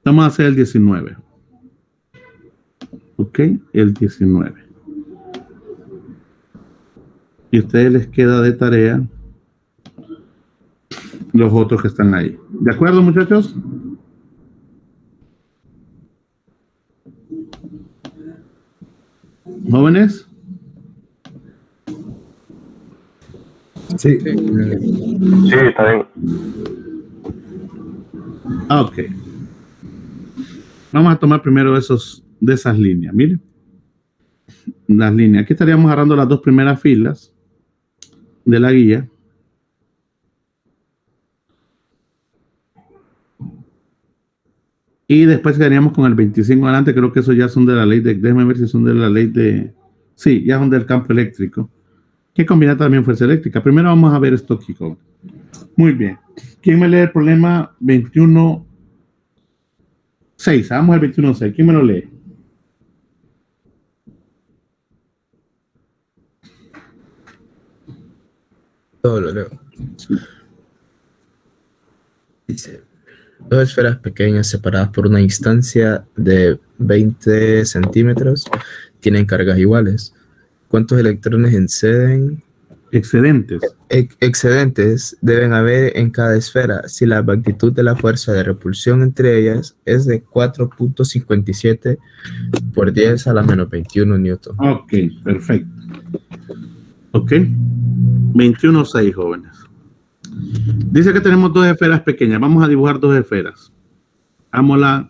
Vamos a hacer el 19. Ok, el 19. Y a ustedes les queda de tarea los otros que están ahí. ¿De acuerdo, muchachos? ¿Jóvenes? Sí. Sí, está bien. Ok. Vamos a tomar primero de esas líneas. Miren. Las líneas. Aquí estaríamos agarrando las dos primeras filas de la guía. Y después quedaríamos con el 25 adelante. Creo que esos ya son de la ley de... Déjenme ver si son de la ley de... Sí, ya son del campo eléctrico. Que combina también fuerza eléctrica. Primero vamos a ver esto aquí. Muy bien. ¿Quién me lee el problema 21.6? Vamos al 21.6. ¿Quién me lo lee? Todo lo leo. Dice, dos esferas pequeñas separadas por una distancia de 20 centímetros tienen cargas iguales. ¿Cuántos electrones excedentes deben haber en cada esfera si la magnitud de la fuerza de repulsión entre ellas es de 4.57 por 10 a la menos 21 newton? Ok, perfecto. Ok. 21.6, jóvenes. Dice que tenemos dos esferas pequeñas. Vamos a dibujar dos esferas. Hagámosla.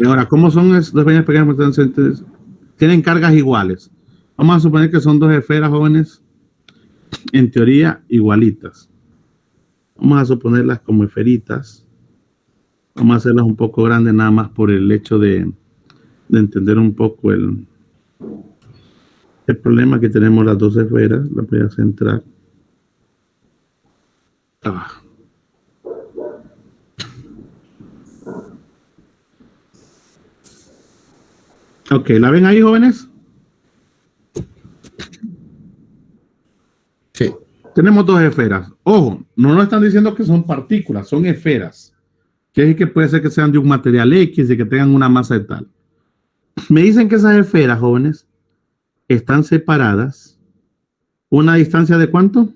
Y ahora, ¿cómo son esas dos esferas pequeñas? Tienen cargas iguales. Vamos a suponer que son dos esferas, jóvenes, en teoría igualitas. Vamos a suponerlas como esferitas. Vamos a hacerlas un poco grandes nada más por el hecho de entender un poco el problema que tenemos las dos esferas. Las voy a centrar. Ok, ¿la ven ahí, jóvenes? Sí. Tenemos dos esferas. Ojo, no nos están diciendo que son partículas, son esferas. Quiere decir que puede ser que sean de un material X y que tengan una masa de tal. Me dicen que esas esferas, jóvenes, están separadas. ¿Una distancia de cuánto?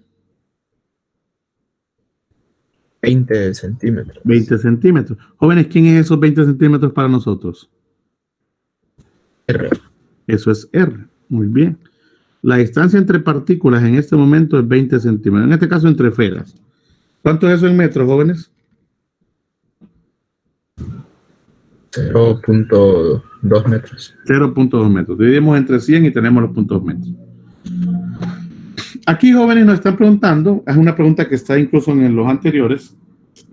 20 centímetros. 20 centímetros. Jóvenes, ¿quién es esos 20 centímetros para nosotros? R. Eso es R. Muy bien. La distancia entre partículas en este momento es 20 centímetros. En este caso, entre esferas. ¿Cuánto es eso en metros, jóvenes? 0.2 metros. 0.2 metros. Dividimos entre 100 y tenemos los puntos metros. Aquí, jóvenes, nos están preguntando, es una pregunta que está incluso en los anteriores,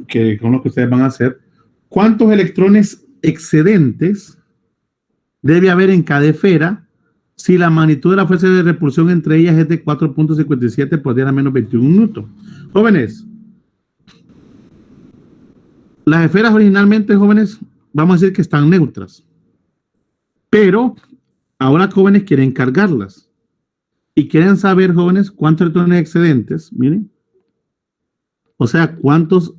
que son los que ustedes van a hacer. ¿Cuántos electrones excedentes debe haber en cada esfera si la magnitud de la fuerza de repulsión entre ellas es de 4.57 por 10 a menos 21 newton? Jóvenes, las esferas originalmente, jóvenes, vamos a decir que están neutras. Pero ahora, jóvenes, quieren cargarlas. Y quieren saber, jóvenes, cuántos electrones excedentes, miren. O sea, cuál es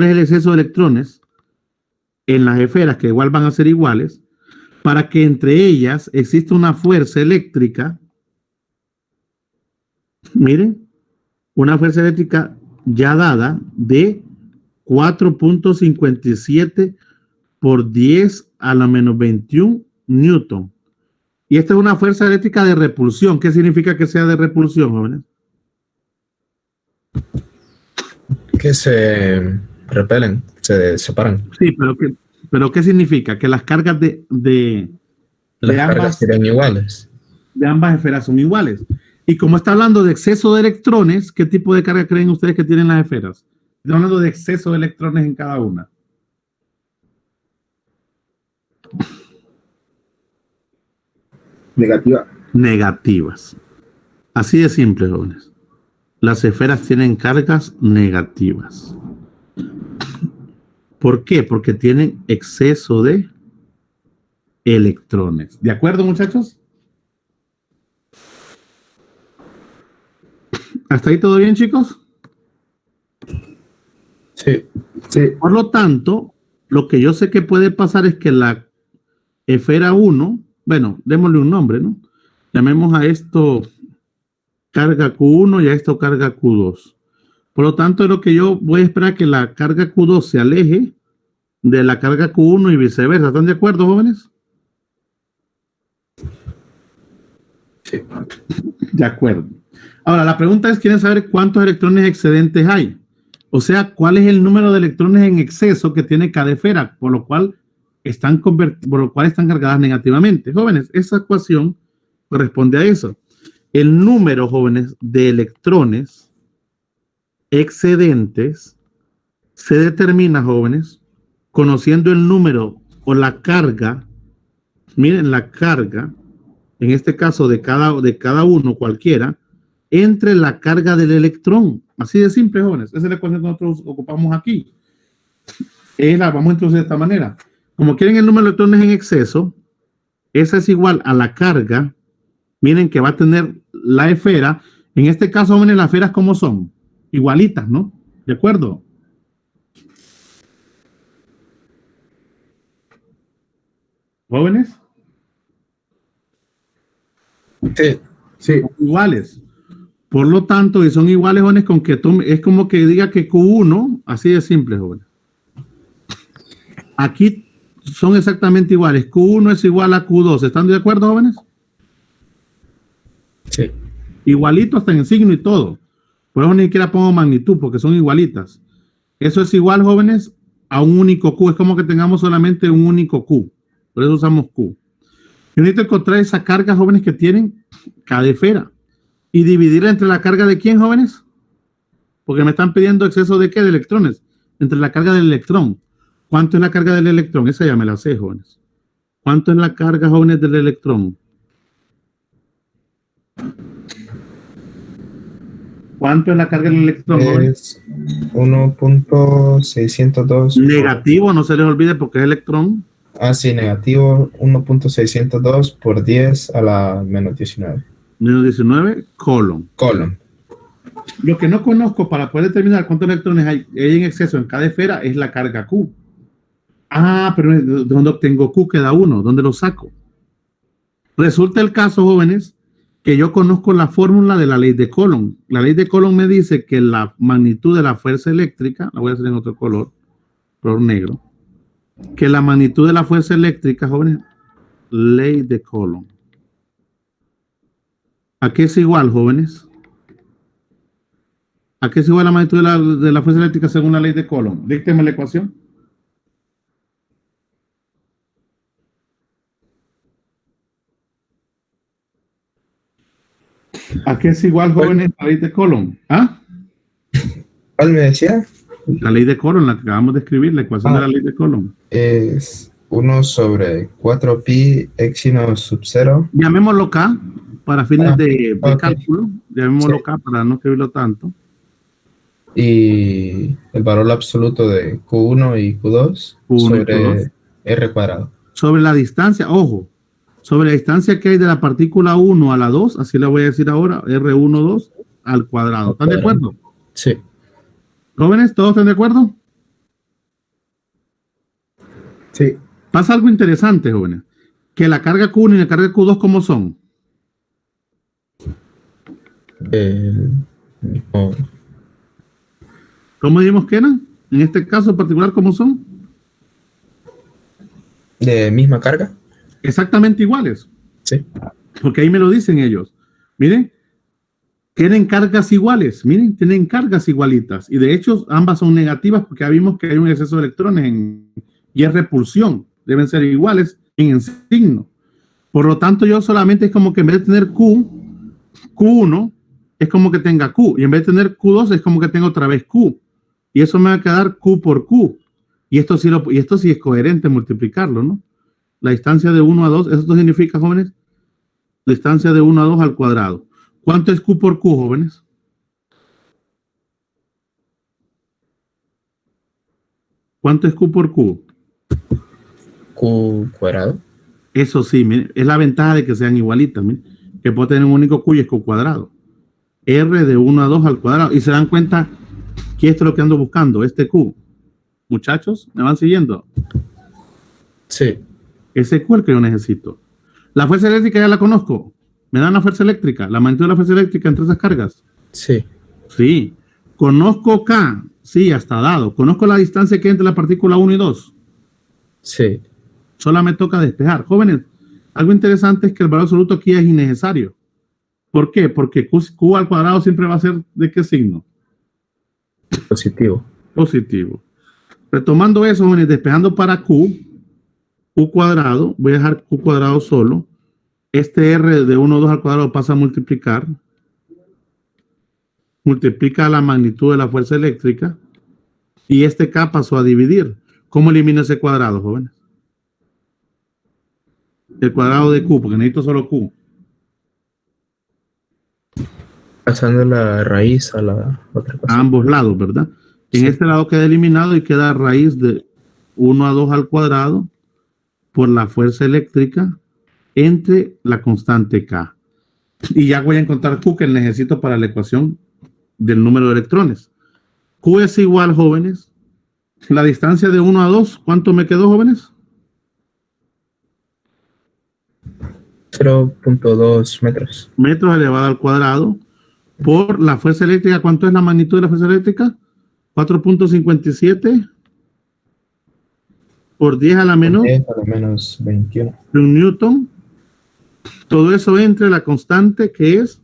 el exceso de electrones en las esferas, que igual van a ser iguales, para que entre ellas exista una fuerza eléctrica. Miren, una fuerza eléctrica ya dada de 4.57 por 10 a la menos 21 newton. Y esta es una fuerza eléctrica de repulsión. ¿Qué significa que sea de repulsión, jóvenes? Que se repelen, se separan. Sí, pero ¿qué significa? Que las cargas Las cargas serían iguales. De ambas esferas son iguales. Y como está hablando de exceso de electrones, ¿qué tipo de carga creen ustedes que tienen las esferas? Está hablando de exceso de electrones en cada una. Negativas. Así de simple, jóvenes. Las esferas tienen cargas negativas. ¿Por qué? Porque tienen exceso de electrones. ¿De acuerdo, muchachos? ¿Hasta ahí todo bien, chicos? Sí. Por lo tanto, lo que yo sé que puede pasar es que la esfera 1, bueno, démosle un nombre, ¿no? Llamemos a esto carga Q1 y a esto carga Q2. Por lo tanto, lo que yo voy a esperar que la carga Q2 se aleje de la carga Q1 y viceversa. ¿Están de acuerdo, jóvenes? Sí. De acuerdo. Ahora, la pregunta es, ¿quieren saber cuántos electrones excedentes hay? O sea, ¿cuál es el número de electrones en exceso que tiene cada esfera? Por lo cual están cargadas negativamente. Jóvenes, esa ecuación corresponde a eso. El número, jóvenes, de electrones excedentes se determina, jóvenes, conociendo el número o la carga. Miren, la carga, en este caso de cada uno, cualquiera, entre la carga del electrón. Así de simple, jóvenes. Esa es la ecuación que nosotros ocupamos aquí. Vamos a introducir de esta manera. Como quieren el número de electrones en exceso, esa es igual a la carga, miren, que va a tener la esfera. En este caso, jóvenes, las esferas ¿cómo son? Igualitas, ¿no? ¿De acuerdo? ¿Jóvenes? Sí. Iguales. Por lo tanto, y son iguales, jóvenes, con que es como que diga que Q1, así de simple, jóvenes. Aquí son exactamente iguales. Q1 es igual a Q2. ¿Están de acuerdo, jóvenes? Sí. igualito hasta en signo y todo. Por eso ni siquiera pongo magnitud, porque son igualitas. Eso es igual, jóvenes, a un único Q. Es como que tengamos solamente un único Q. Por eso usamos Q. Yo necesito encontrar esa carga, jóvenes, que tienen cada esfera. Y dividirla entre la carga de ¿quién, jóvenes? Porque me están pidiendo exceso de ¿qué? De electrones. Entre la carga del electrón. ¿Cuánto es la carga del electrón? Esa ya me la sé, jóvenes. ¿Cuánto es la carga, jóvenes, del electrón? ¿Cuánto es la carga del electrón, jóvenes? Es 1.602. Negativo, no se les olvide porque es electrón. Ah, sí, negativo 1.602 por 10 a la menos 19. Menos 19, colon. Colon. Lo que no conozco para poder determinar cuántos electrones hay en exceso en cada esfera es la carga Q. Ah, pero ¿de dónde obtengo Q? Queda uno. ¿Dónde lo saco? Resulta el caso, jóvenes, que yo conozco la fórmula de la ley de Coulomb. La ley de Coulomb me dice que la magnitud de la fuerza eléctrica, la voy a hacer en otro color negro, que la magnitud de la fuerza eléctrica, jóvenes, ley de Coulomb. ¿A qué es igual, jóvenes? ¿A qué es igual la magnitud de la fuerza eléctrica según la ley de Coulomb? Dícteme la ecuación. ¿A qué es igual, jóvenes, la ley de Coulomb? ¿Ah? ¿Cuál me decía? La ley de Coulomb, la que acabamos de escribir, la ecuación de la ley de Coulomb. Es 1 sobre 4pi éxino sub 0. Llamémoslo K para fines de ok. cálculo. Llamémoslo Sí. K para no escribirlo tanto. Y el valor absoluto de Q1 y Q2 Q1 y sobre Q2. R cuadrado. Sobre la distancia, ojo, sobre la distancia que hay de la partícula 1 a la 2, así la voy a decir ahora, R12 al cuadrado. ¿Están de acuerdo? Sí. Jóvenes, ¿todos están de acuerdo? Sí. Pasa algo interesante, jóvenes, que la carga Q1 y la carga Q2, ¿cómo son? No. ¿Cómo dijimos que eran? En este caso en particular, ¿cómo son? ¿De misma carga? Exactamente iguales. Sí. Porque ahí me lo dicen ellos. Miren, tienen cargas iguales. Miren, tienen cargas igualitas. Y de hecho, ambas son negativas porque ya vimos que hay un exceso de electrones y es repulsión. Deben ser iguales en signo. Por lo tanto, yo solamente es como que en vez de tener Q1 es como que tenga Q. Y en vez de tener Q2 es como que tengo otra vez Q. Y eso me va a quedar Q por Q. Y esto sí es coherente multiplicarlo, ¿no? La distancia de 1 a 2, eso significa, jóvenes, distancia de 1 a 2 al cuadrado. ¿Cuánto es Q por Q, jóvenes? ¿Cuánto es Q por Q? Q cuadrado. Eso sí, miren, es la ventaja de que sean igualitas, miren, que puedo tener un único Q y es Q cuadrado. R de 1 a 2 al cuadrado. Y se dan cuenta que esto es lo que ando buscando, este Q. Muchachos, ¿me van siguiendo? Sí. Ese Q es el que yo necesito. La fuerza eléctrica ya la conozco. ¿Me dan la fuerza eléctrica? ¿La magnitud de la fuerza eléctrica entre esas cargas? Sí. Sí. ¿Conozco K? Sí, ya está dado. ¿Conozco la distancia que hay entre la partícula 1 y 2? Sí. Solo me toca despejar. Jóvenes, algo interesante es que el valor absoluto aquí es innecesario. ¿Por qué? Porque Q al cuadrado siempre va a ser ¿de qué signo? Positivo. Positivo. Retomando eso, jóvenes, despejando para Q cuadrado, voy a dejar Q cuadrado solo. Este R de 1 a 2 al cuadrado pasa a multiplicar. Multiplica la magnitud de la fuerza eléctrica. Y este K pasó a dividir. ¿Cómo elimino ese cuadrado, jóvenes? El cuadrado de Q, porque necesito solo Q. Pasando la raíz a la otra cosa. A ambos lados, ¿verdad? En Sí. este lado queda eliminado y queda raíz de 1 a 2 al cuadrado por la fuerza eléctrica entre la constante K. Y ya voy a encontrar Q que necesito para la ecuación del número de electrones. Q es igual, jóvenes. La distancia de 1 a 2, ¿cuánto me quedó, jóvenes? 0.2 metros. Metros elevado al cuadrado por la fuerza eléctrica. ¿Cuánto es la magnitud de la fuerza eléctrica? 4.57 por 10 a la menos 10 a la menos 21. de un newton. Todo eso entre la constante que es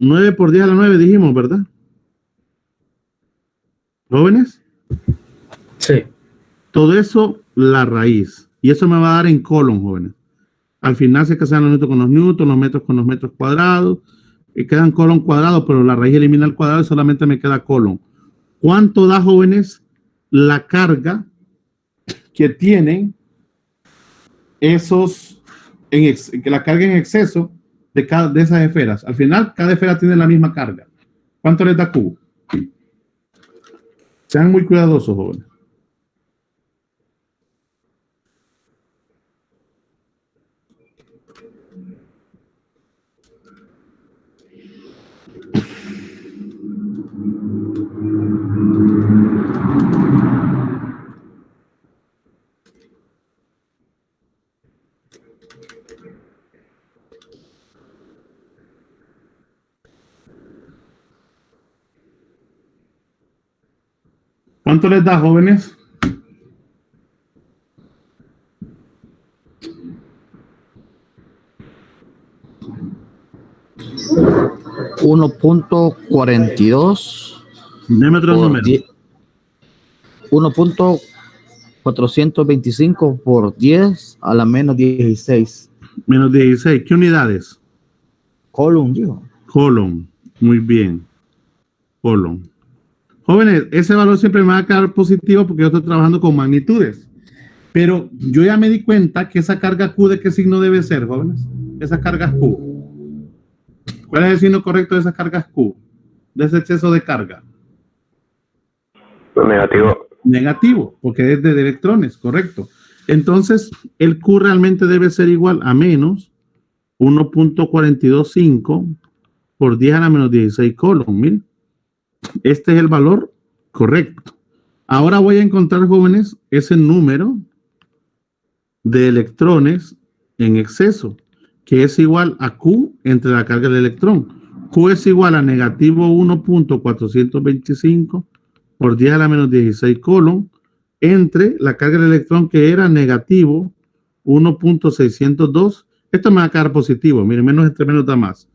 9 por 10 a la 9 dijimos, ¿verdad? ¿Jóvenes? Sí. Todo eso, la raíz. Y eso me va a dar en colon, jóvenes. Al final se casan los newtons con los newtons, los metros con los metros cuadrados. Y quedan colon cuadrado, pero la raíz elimina el cuadrado y solamente me queda colon. ¿Cuánto da, jóvenes, la carga que tienen esos, que la carga en exceso de esas esferas? Al final, cada esfera tiene la misma carga. ¿Cuánto les da Q? Sean muy cuidadosos, jóvenes. ¿Cuánto les da, jóvenes? $1.42 Deme otro por número. 1.425 por 10 a la menos 16. Menos 16. ¿Qué unidades? Column, dijo. Colon. Muy bien. Colon. Jóvenes, ese valor siempre me va a quedar positivo porque yo estoy trabajando con magnitudes. Pero yo ya me di cuenta que esa carga Q, ¿de qué signo debe ser, jóvenes? Esa carga Q. ¿Cuál es el signo correcto de esa carga Q? De ese exceso de carga. Negativo. Negativo, porque es de electrones, correcto. Entonces, el Q realmente debe ser igual a menos 1.425 por 10 a la menos 16 colon. Miren, este es el valor correcto. Ahora voy a encontrar, jóvenes, ese número de electrones en exceso, que es igual a Q entre la carga del electrón. Q es igual a negativo 1.425 por 10 a la menos 16 colon entre la carga del electrón, que era negativo 1.602. Esto me va a quedar positivo. Miren, menos entre menos da más.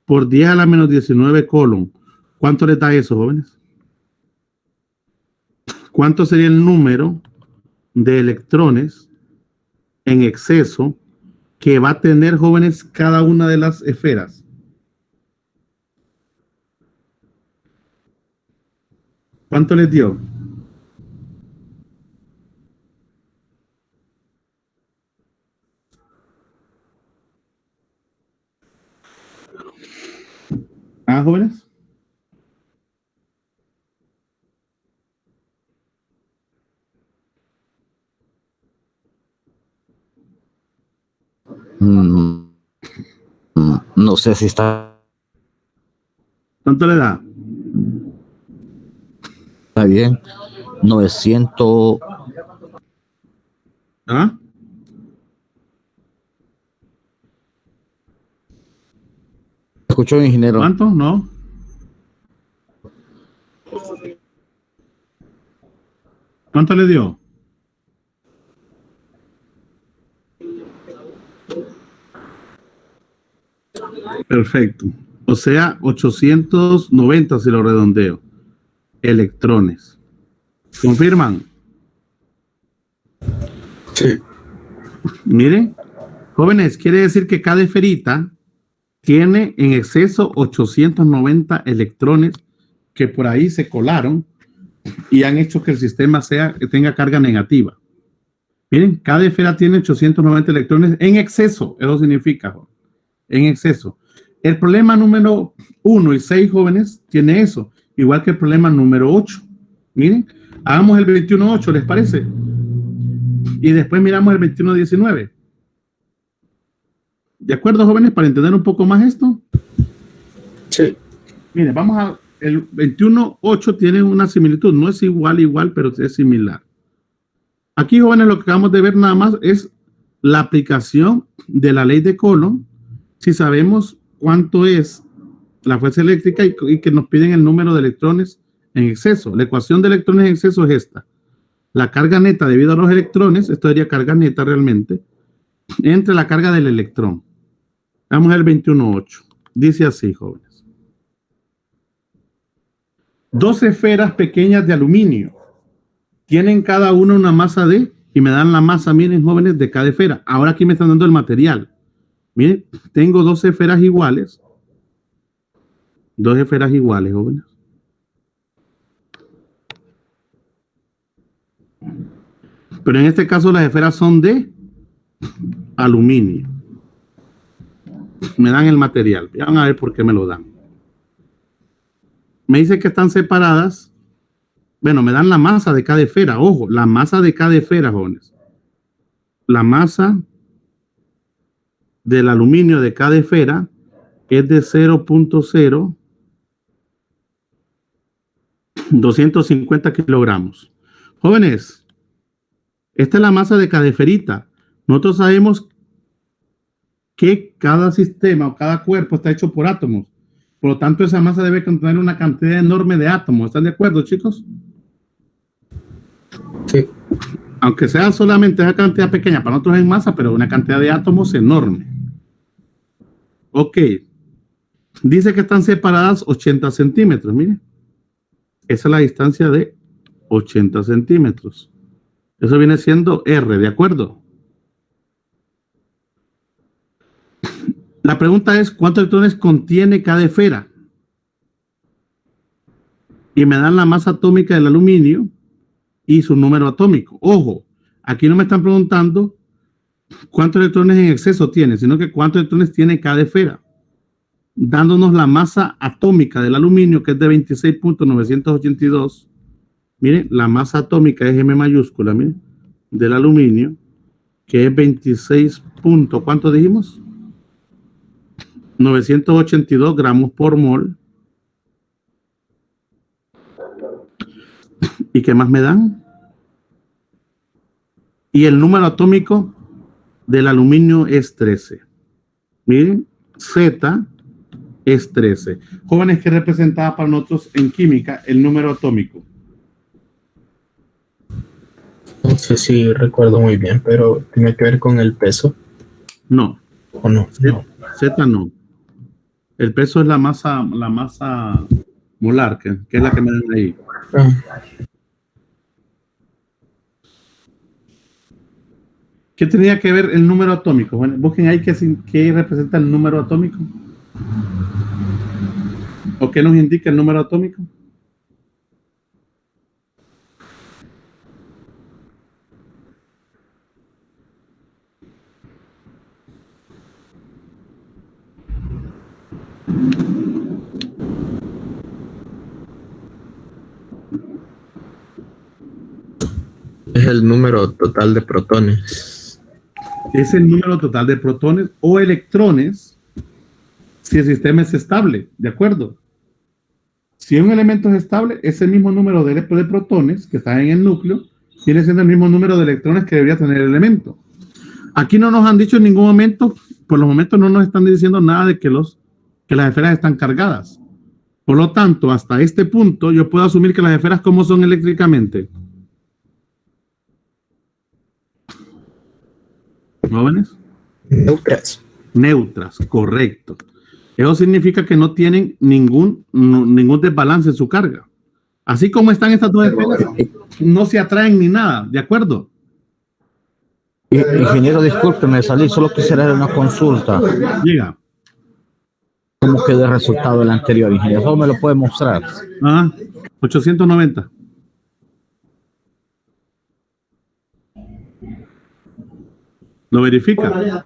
Por 10 a la menos 19 colon. ¿Cuánto le da eso, jóvenes? ¿Cuánto sería el número de electrones en exceso que va a tener, jóvenes, cada una de las esferas? ¿Cuánto les dio? ¿Ah, jóvenes? No sé si está ¿Cuánto le da? bien. 900. ¿Ah? ¿Escuchó, ingeniero? ¿Cuánto? No. ¿Cuánto le dio? Perfecto. O sea, 890 si lo redondeo. Electrones. ¿Confirman? Sí. Miren, jóvenes, quiere decir que cada esferita tiene en exceso 890 electrones que por ahí se colaron y han hecho que el sistema tenga carga negativa. Miren, cada esfera tiene 890 electrones en exceso. Eso significa, en exceso. El problema número 1 y 6, jóvenes, tiene eso. Igual que el problema número 8. Miren, hagamos el 21.8, ¿les parece? Y después miramos el 21.19. ¿De acuerdo, jóvenes? Para entender un poco más esto. Sí. Miren, vamos a... El 21.8 tiene una similitud. No es igual, pero es similar. Aquí, jóvenes, lo que acabamos de ver nada más es la aplicación de la ley de Coulomb. Si sabemos cuánto es la fuerza eléctrica y que nos piden el número de electrones en exceso. La ecuación de electrones en exceso es esta. La carga neta debido a los electrones, esto sería carga neta realmente, entre la carga del electrón. Vamos al 21.8. Dice así, jóvenes. Dos esferas pequeñas de aluminio. Tienen cada una una masa de, y me dan la masa, miren, jóvenes, de cada esfera. Ahora aquí me están dando el material. Miren, tengo dos esferas iguales. Dos esferas iguales, jóvenes. Pero en este caso las esferas son de aluminio. Me dan el material. Van a ver por qué me lo dan. Me dice que están separadas. Bueno, me dan la masa de cada esfera. Ojo, la masa de cada esfera, jóvenes. La masa del aluminio de cada esfera es de 0.0250 kilogramos. Jóvenes, esta es la masa de cada esferita. Nosotros sabemos que cada sistema o cada cuerpo está hecho por átomos. Por lo tanto, esa masa debe contener una cantidad enorme de átomos. ¿Están de acuerdo, chicos? Sí. Aunque sea solamente esa cantidad pequeña, para nosotros es masa, pero una cantidad de átomos enorme. Ok. Dice que están separadas 80 centímetros. Miren. Esa es la distancia de 80 centímetros. Eso viene siendo R, ¿de acuerdo? La pregunta es, ¿cuántos electrones contiene cada esfera? Y me dan la masa atómica del aluminio y su número atómico. Ojo, aquí no me están preguntando cuántos electrones en exceso tiene, sino que cuántos electrones tiene cada esfera, dándonos la masa atómica del aluminio, que es de 26.982. Miren, la masa atómica es M mayúscula, miren, del aluminio, que es 26. ¿Cuánto dijimos? 982 gramos por mol. ¿Y qué más me dan? Y el número atómico del aluminio es 13. Miren, Z es 13. Jóvenes, ¿qué representaba para nosotros en química el número atómico? No sé si recuerdo muy bien, pero tiene que ver con el peso. No. ¿O no? No. Z no. El peso es la masa molar, que es la que me dan ahí. ¿Qué tenía que ver el número atómico? Bueno, busquen ahí qué representa el número atómico. ¿O qué nos indica el número atómico? Es el número total de protones. Es el número total de protones o electrones si el sistema es estable, ¿de acuerdo? Si un elemento es estable, ese mismo número de protones que están en el núcleo viene siendo el mismo número de electrones que debería tener el elemento. Aquí no nos han dicho en ningún momento, por los momentos no nos están diciendo nada de que las esferas están cargadas. Por lo tanto, hasta este punto yo puedo asumir que las esferas, ¿cómo son eléctricamente? ¿Jóvenes? Neutras. Neutras, correcto. Eso significa que no tienen ningún desbalance en su carga. Así como están estas dos esferas, no se atraen ni nada, ¿de acuerdo? Ingeniero, discúlpeme, salí, solo quisiera dar una consulta. Diga. ¿Cómo quedó el resultado del anterior, ingeniero? ¿Solo me lo puede mostrar? 890. ¿Lo verifica?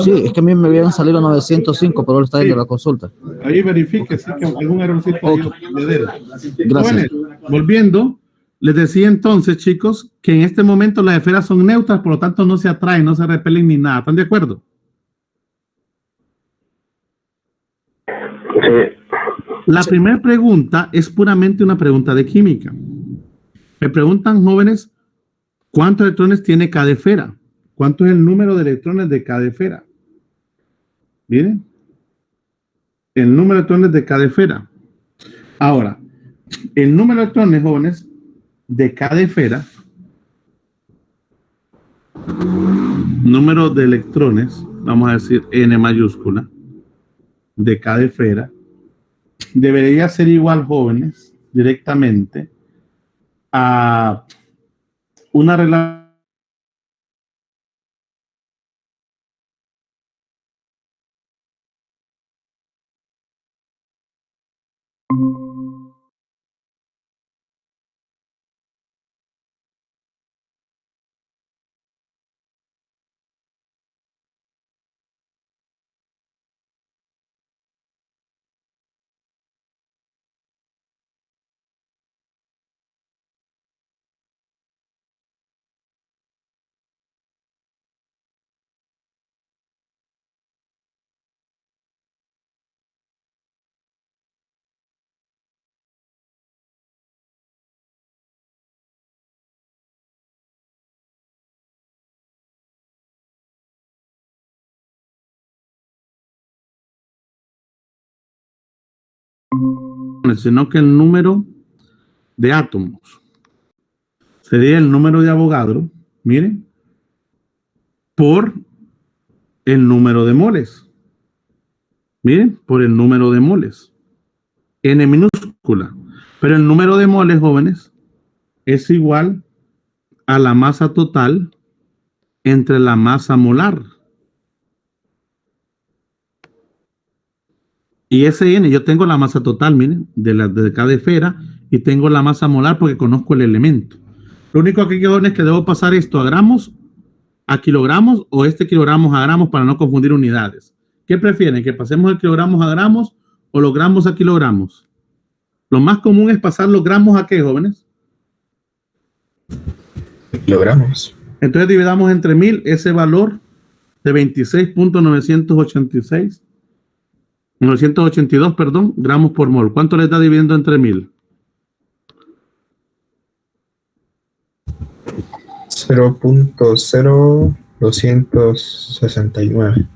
Sí, es que a mí me habían salido 905, pero él está viendo la consulta. Ahí verifique, sí, que algún errorcito le dé. Gracias. Bueno, volviendo, les decía entonces, chicos, que en este momento las esferas son neutras, por lo tanto no se atraen, no se repelen ni nada. ¿Están de acuerdo? Sí. La primera pregunta es puramente una pregunta de química. Me preguntan, jóvenes, ¿cuántos electrones tiene cada esfera? ¿Cuánto es el número de electrones de cada esfera? Miren. El número de electrones de cada esfera. Ahora, el número de electrones, jóvenes, de cada esfera, número de electrones, vamos a decir N mayúscula, de cada esfera, debería ser igual, jóvenes, directamente a una relación. Sino que el número de átomos sería el número de Avogadro, miren, por el número de moles. Miren, por el número de moles. N minúscula. Pero el número de moles, jóvenes, es igual a la masa total entre la masa molar. Y ese N, yo tengo la masa total, miren, de cada esfera, y tengo la masa molar porque conozco el elemento. Lo único que quiero es que debo pasar esto a gramos, a kilogramos, o este kilogramos a gramos para no confundir unidades. ¿Qué prefieren? ¿Que pasemos el kilogramos a gramos o los gramos a kilogramos? Lo más común es pasar los gramos a ¿qué, jóvenes? Kilogramos. Entonces dividamos entre 1000 ese valor de 982, perdón, gramos por mol. ¿Cuánto le está dividiendo entre 1000? 0.0269.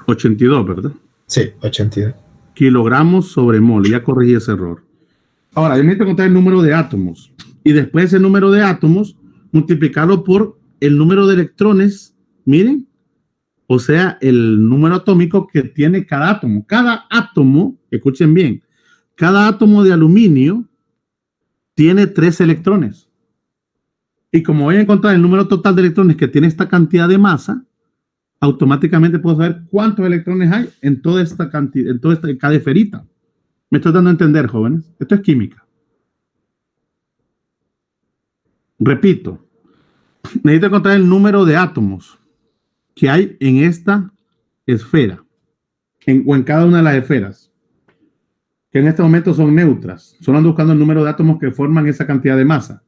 82, ¿verdad? Sí, 82. Kilogramos sobre mol. Ya corregí ese error. Ahora, yo necesito contar el número de átomos. Y después ese número de átomos, multiplicarlo por el número de electrones. Miren. O sea, el número atómico que tiene cada átomo. Cada átomo, escuchen bien, cada átomo de aluminio tiene 3 electrones. Y como voy a encontrar el número total de electrones que tiene esta cantidad de masa, automáticamente puedo saber cuántos electrones hay en toda esta cantidad, en cada esferita. Me estoy dando a entender, jóvenes. Esto es química. Repito, necesito encontrar el número de átomos que hay en esta esfera, o en cada una de las esferas, que en este momento son neutras. Solo ando buscando el número de átomos que forman esa cantidad de masa.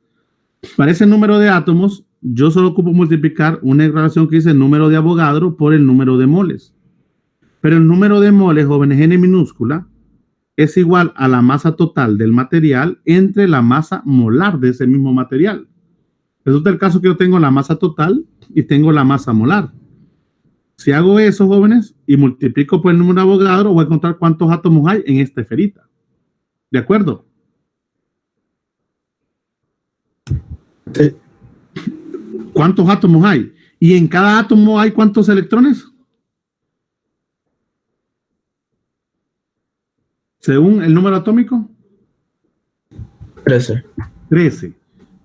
Para ese número de átomos, yo solo ocupo multiplicar una relación que dice el número de Avogadro por el número de moles. Pero el número de moles, jóvenes, N minúscula, es igual a la masa total del material entre la masa molar de ese mismo material. Resulta el caso que yo tengo la masa total y tengo la masa molar. Si hago eso, jóvenes, y multiplico por el número de Avogadro, voy a encontrar cuántos átomos hay en esta esferita. ¿De acuerdo? Sí. ¿Cuántos átomos hay? ¿Y en cada átomo hay cuántos electrones? Según el número atómico. 13. 13.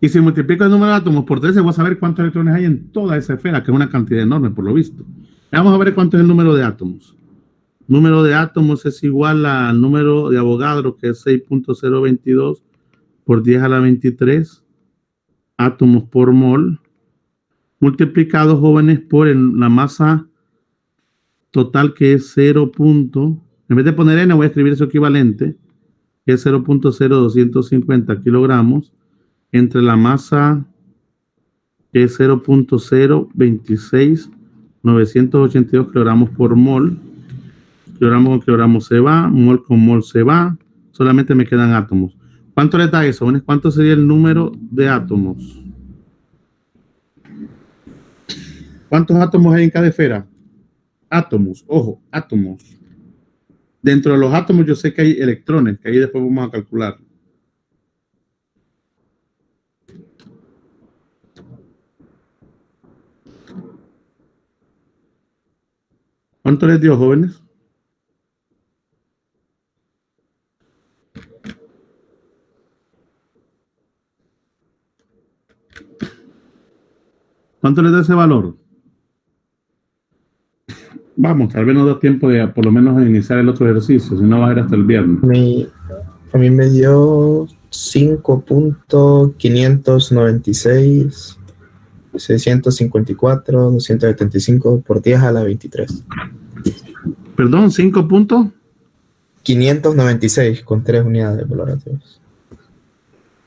Y si multiplico el número de átomos por 13, voy a saber cuántos electrones hay en toda esa esfera, que es una cantidad enorme, por lo visto. Vamos a ver cuánto es el número de átomos. Número de átomos es igual al número de Avogadro, que es 6.022 por 10 a la 23 átomos por mol, multiplicados, jóvenes, por la masa total, que es 0. En vez de poner N, voy a escribir su equivalente, que es 0.0250 kilogramos, entre la masa, que es 0.026982 kilogramos por mol. Kilogramo con kilogramo se va, mol con mol se va, solamente me quedan átomos. ¿Cuánto le da eso? ¿Cuánto sería el número de átomos? ¿Cuántos átomos hay en cada esfera? Átomos, ojo, átomos. Dentro de los átomos yo sé que hay electrones, que ahí después vamos a calcular. ¿Cuánto les dio, jóvenes? ¿Cuánto les da ese valor? Vamos, tal vez nos da tiempo de por lo menos iniciar el otro ejercicio, si no va a ir hasta el viernes. A mí me dio 5.596, 654, 275 por 10 a la 23. Perdón, 5 puntos. 596 con 3 unidades valorativas.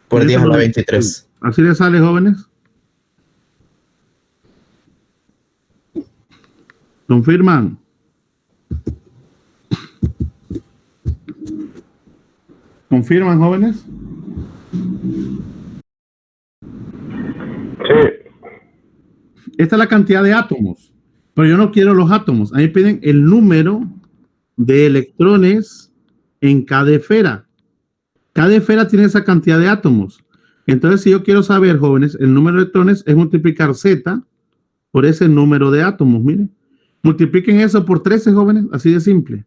Por 10 a la 23. Así les sale, jóvenes. ¿Confirman? ¿Confirman, jóvenes? Sí. Esta es la cantidad de átomos, pero yo no quiero los átomos. A mí me piden el número de electrones en cada esfera. Cada esfera tiene esa cantidad de átomos. Entonces, si yo quiero saber, jóvenes, el número de electrones es multiplicar Z por ese número de átomos. Miren, multipliquen eso por 13, jóvenes, así de simple.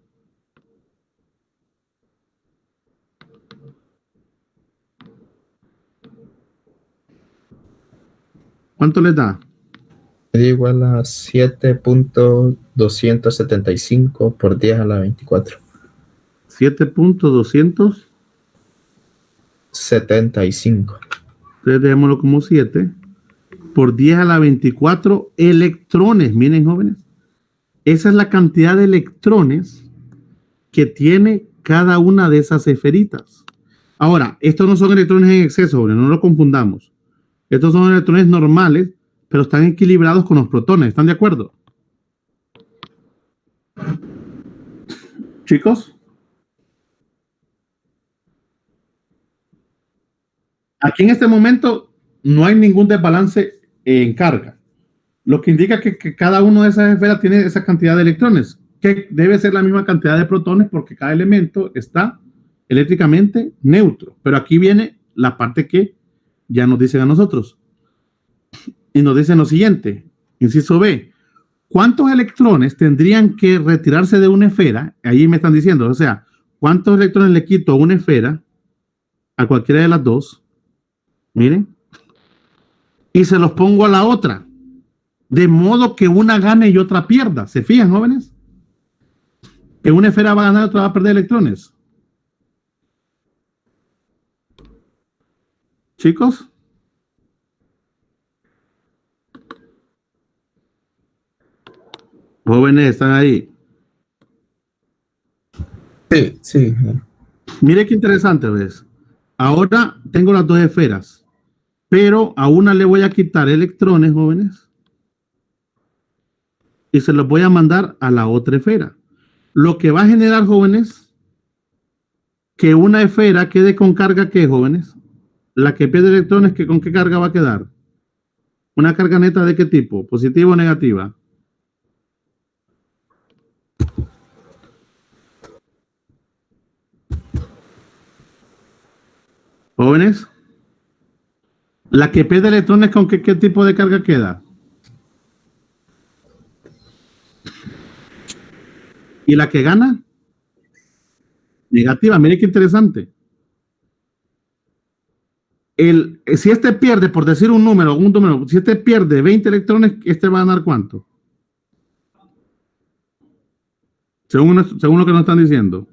¿Cuánto les da? Es igual a 7.275 por 10 a la 24. 7.275. 75. Entonces, dejémoslo como 7 por 10 a la 24 electrones. Miren, jóvenes, esa es la cantidad de electrones que tiene cada una de esas esferitas. Ahora, estos no son electrones en exceso, jóvenes, no lo confundamos. Estos son electrones normales, pero están equilibrados con los protones. ¿Están de acuerdo? Chicos. Aquí en este momento no hay ningún desbalance en carga, lo que indica que cada una de esas esferas tiene esa cantidad de electrones, que debe ser la misma cantidad de protones porque cada elemento está eléctricamente neutro. Pero aquí viene la parte que ya nos dicen a nosotros. Y nos dicen lo siguiente, inciso B, ¿cuántos electrones tendrían que retirarse de una esfera? Ahí me están diciendo, o sea, ¿cuántos electrones le quito a una esfera, a cualquiera de las dos? Miren, y se los pongo a la otra, de modo que una gane y otra pierda. ¿Se fijan, jóvenes? Que una esfera va a ganar y otra va a perder electrones. Chicos. Jóvenes, están ahí. Sí, sí. Mire qué interesante, ¿ves? Ahora tengo las dos esferas, pero a una le voy a quitar electrones, jóvenes, y se los voy a mandar a la otra esfera. Lo que va a generar, jóvenes, que una esfera quede con carga, ¿qué, jóvenes? La que pierde electrones, ¿con qué carga va a quedar? ¿Una carga neta de qué tipo? ¿Positiva o negativa? Jóvenes, la que pierde electrones, ¿con qué tipo de carga queda? ¿Y la que gana? Negativa. Mire qué interesante. Si este pierde, por decir un número, si este pierde 20 electrones, este va a ganar ¿cuánto? Según lo que nos están diciendo.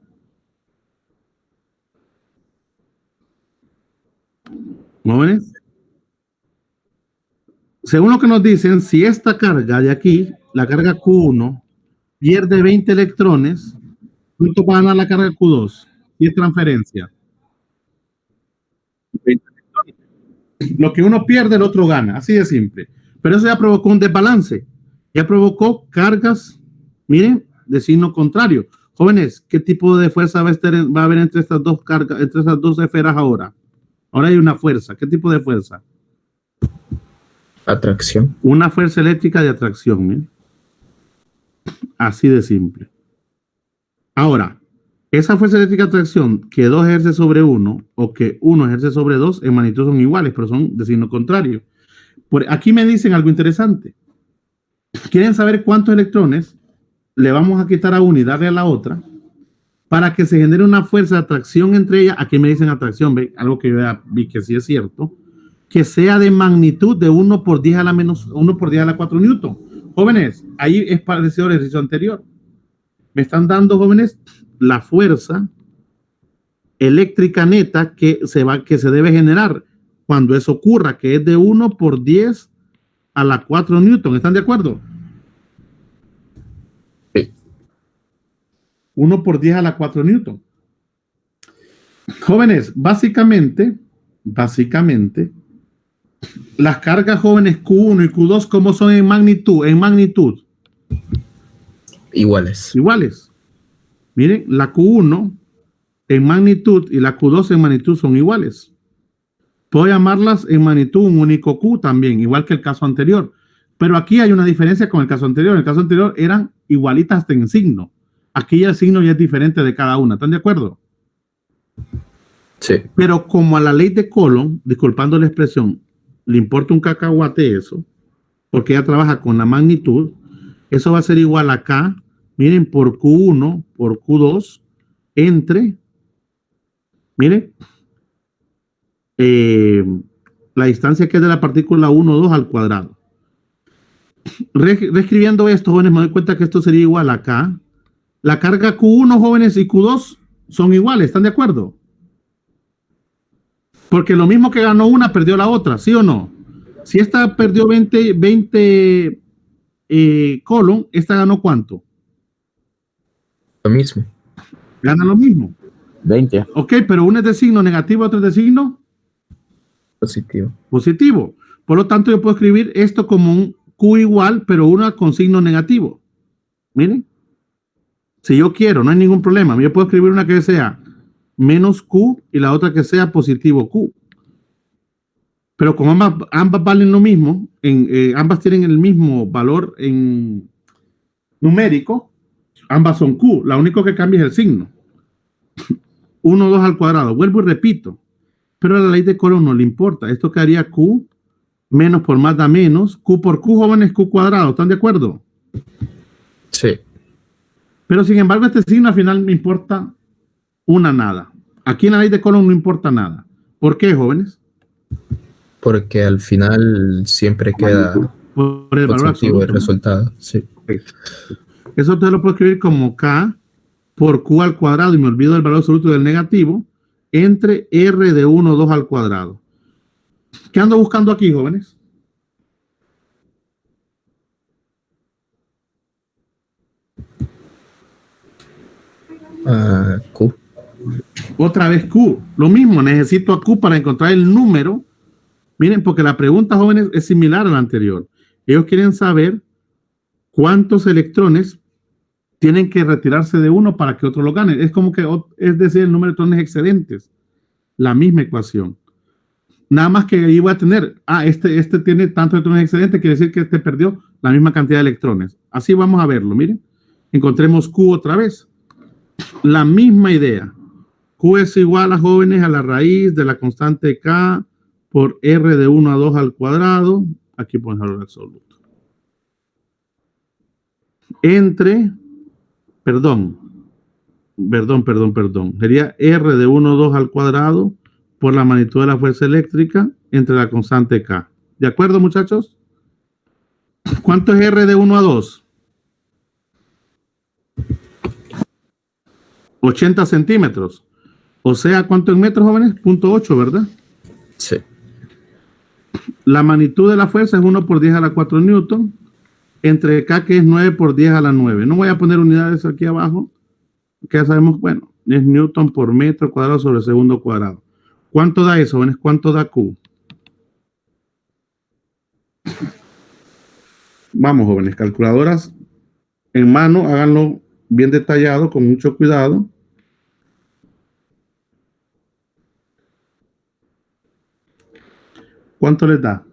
¿Jóvenes? Según lo que nos dicen, si esta carga de aquí, la carga Q1, pierde 20 electrones, ¿cuánto va a ganar la carga Q2? Y es transferencia. 20 electrones. Lo que uno pierde, el otro gana. Así de simple. Pero eso ya provocó un desbalance. Ya provocó cargas, miren, de signo contrario. Jóvenes, ¿qué tipo de fuerza va a haber entre estas dos cargas, entre esas dos esferas ahora? Ahora hay una fuerza. ¿Qué tipo de fuerza? Atracción. Una fuerza eléctrica de atracción. ¿miren? Así de simple. Ahora, esa fuerza eléctrica de atracción que 2 ejerce sobre 1 o que 1 ejerce sobre 2 en magnitud son iguales, pero son de signo contrario. Por aquí me dicen algo interesante. ¿Quieren saber cuántos electrones le vamos a quitar a una y darle a la otra para que se genere una fuerza de atracción entre ellas? Aquí me dicen atracción, ¿ve? Algo que yo ya vi que sí es cierto. que sea de magnitud de 1 por 10 a la menos 1 por 10 a la 4 newton. Jóvenes, ahí es parecido al ejercicio anterior. Me están dando, jóvenes, la fuerza eléctrica neta que se debe generar cuando eso ocurra, que es de 1 por 10 a la 4 newton. ¿Están de acuerdo? Sí. 1 por 10 a la 4 newton. Jóvenes, básicamente, las cargas, jóvenes, Q1 y Q2, ¿cómo son en magnitud? En magnitud. Iguales. Iguales. Miren, la Q1 en magnitud y la Q2 en magnitud son iguales. Puedo llamarlas en magnitud un único Q también, igual que el caso anterior. Pero aquí hay una diferencia con el caso anterior. En el caso anterior eran igualitas hasta en signo. Aquí el signo ya es diferente de cada una. ¿Están de acuerdo? Sí. Pero como a la ley de Coulomb, disculpando la expresión, le importa un cacahuate eso, porque ella trabaja con la magnitud, eso va a ser igual a K, miren, por Q1, por Q2, entre, miren, la distancia que es de la partícula 1, 2 al cuadrado. Reescribiendo esto, jóvenes, me doy cuenta que esto sería igual a K. La carga Q1, jóvenes, y Q2 son iguales, ¿están de acuerdo? Porque lo mismo que ganó una, perdió la otra, ¿sí o no? Si esta perdió 20 Coulomb, esta ganó ¿cuánto? Lo mismo. Gana lo mismo. 20. Ok, pero una es de signo negativo, otra es de signo Positivo. positivo. Por lo tanto, yo puedo escribir esto como un Q igual, pero una con signo negativo. Miren. Si yo quiero, no hay ningún problema. Yo puedo escribir una que sea menos Q y la otra que sea positivo Q. Pero como ambas valen lo mismo, ambas tienen el mismo valor en numérico, ambas son Q. La único que cambia es el signo. 1, 2 al cuadrado. Vuelvo y repito. Pero a la ley de Coulomb no le importa. Esto quedaría Q menos por más da menos. Q por Q, jóvenes, Q cuadrado. ¿Están de acuerdo? Sí. Pero sin embargo, este signo al final me importa una nada. Aquí en la ley de Coulomb no importa nada. ¿Por qué, jóvenes? Porque al final siempre queda Por el valor positivo absoluto, el ¿no? resultado. Sí. Eso te lo puedo escribir como K por Q al cuadrado y me olvido del valor absoluto del negativo entre R de 1, 2 al cuadrado. ¿Qué ando buscando aquí, jóvenes? Q. Otra vez Q. Lo mismo, necesito a Q para encontrar el número. Miren, porque la pregunta, jóvenes, es similar a la anterior. Ellos quieren saber cuántos electrones tienen que retirarse de uno para que otro lo gane. Es como que, es decir, el número de electrones excedentes. La misma ecuación. Nada más que ahí voy a tener, este tiene tantos electrones excedentes, quiere decir que este perdió la misma cantidad de electrones. Así vamos a verlo, miren. Encontremos Q otra vez. La misma idea. Q es igual a, jóvenes, a la raíz de la constante K por R de 1 a 2 al cuadrado. Aquí ponemos el valor absoluto. Entre, perdón. Sería R de 1 a 2 al cuadrado por la magnitud de la fuerza eléctrica entre la constante K. ¿De acuerdo, muchachos? ¿Cuánto es R de 1 a 2? 80 centímetros. O sea, ¿cuánto en metros, jóvenes? 0.8, ¿verdad? Sí. La magnitud de la fuerza es 1 por 10 a la 4 newton, entre K, que es 9 por 10 a la 9. No voy a poner unidades aquí abajo, que ya sabemos, bueno, es newton por metro cuadrado sobre segundo cuadrado. ¿Cuánto da eso, jóvenes? ¿Cuánto da Q? Vamos, jóvenes, calculadoras en mano, háganlo bien detallado, con mucho cuidado. ¿Cuánto les da?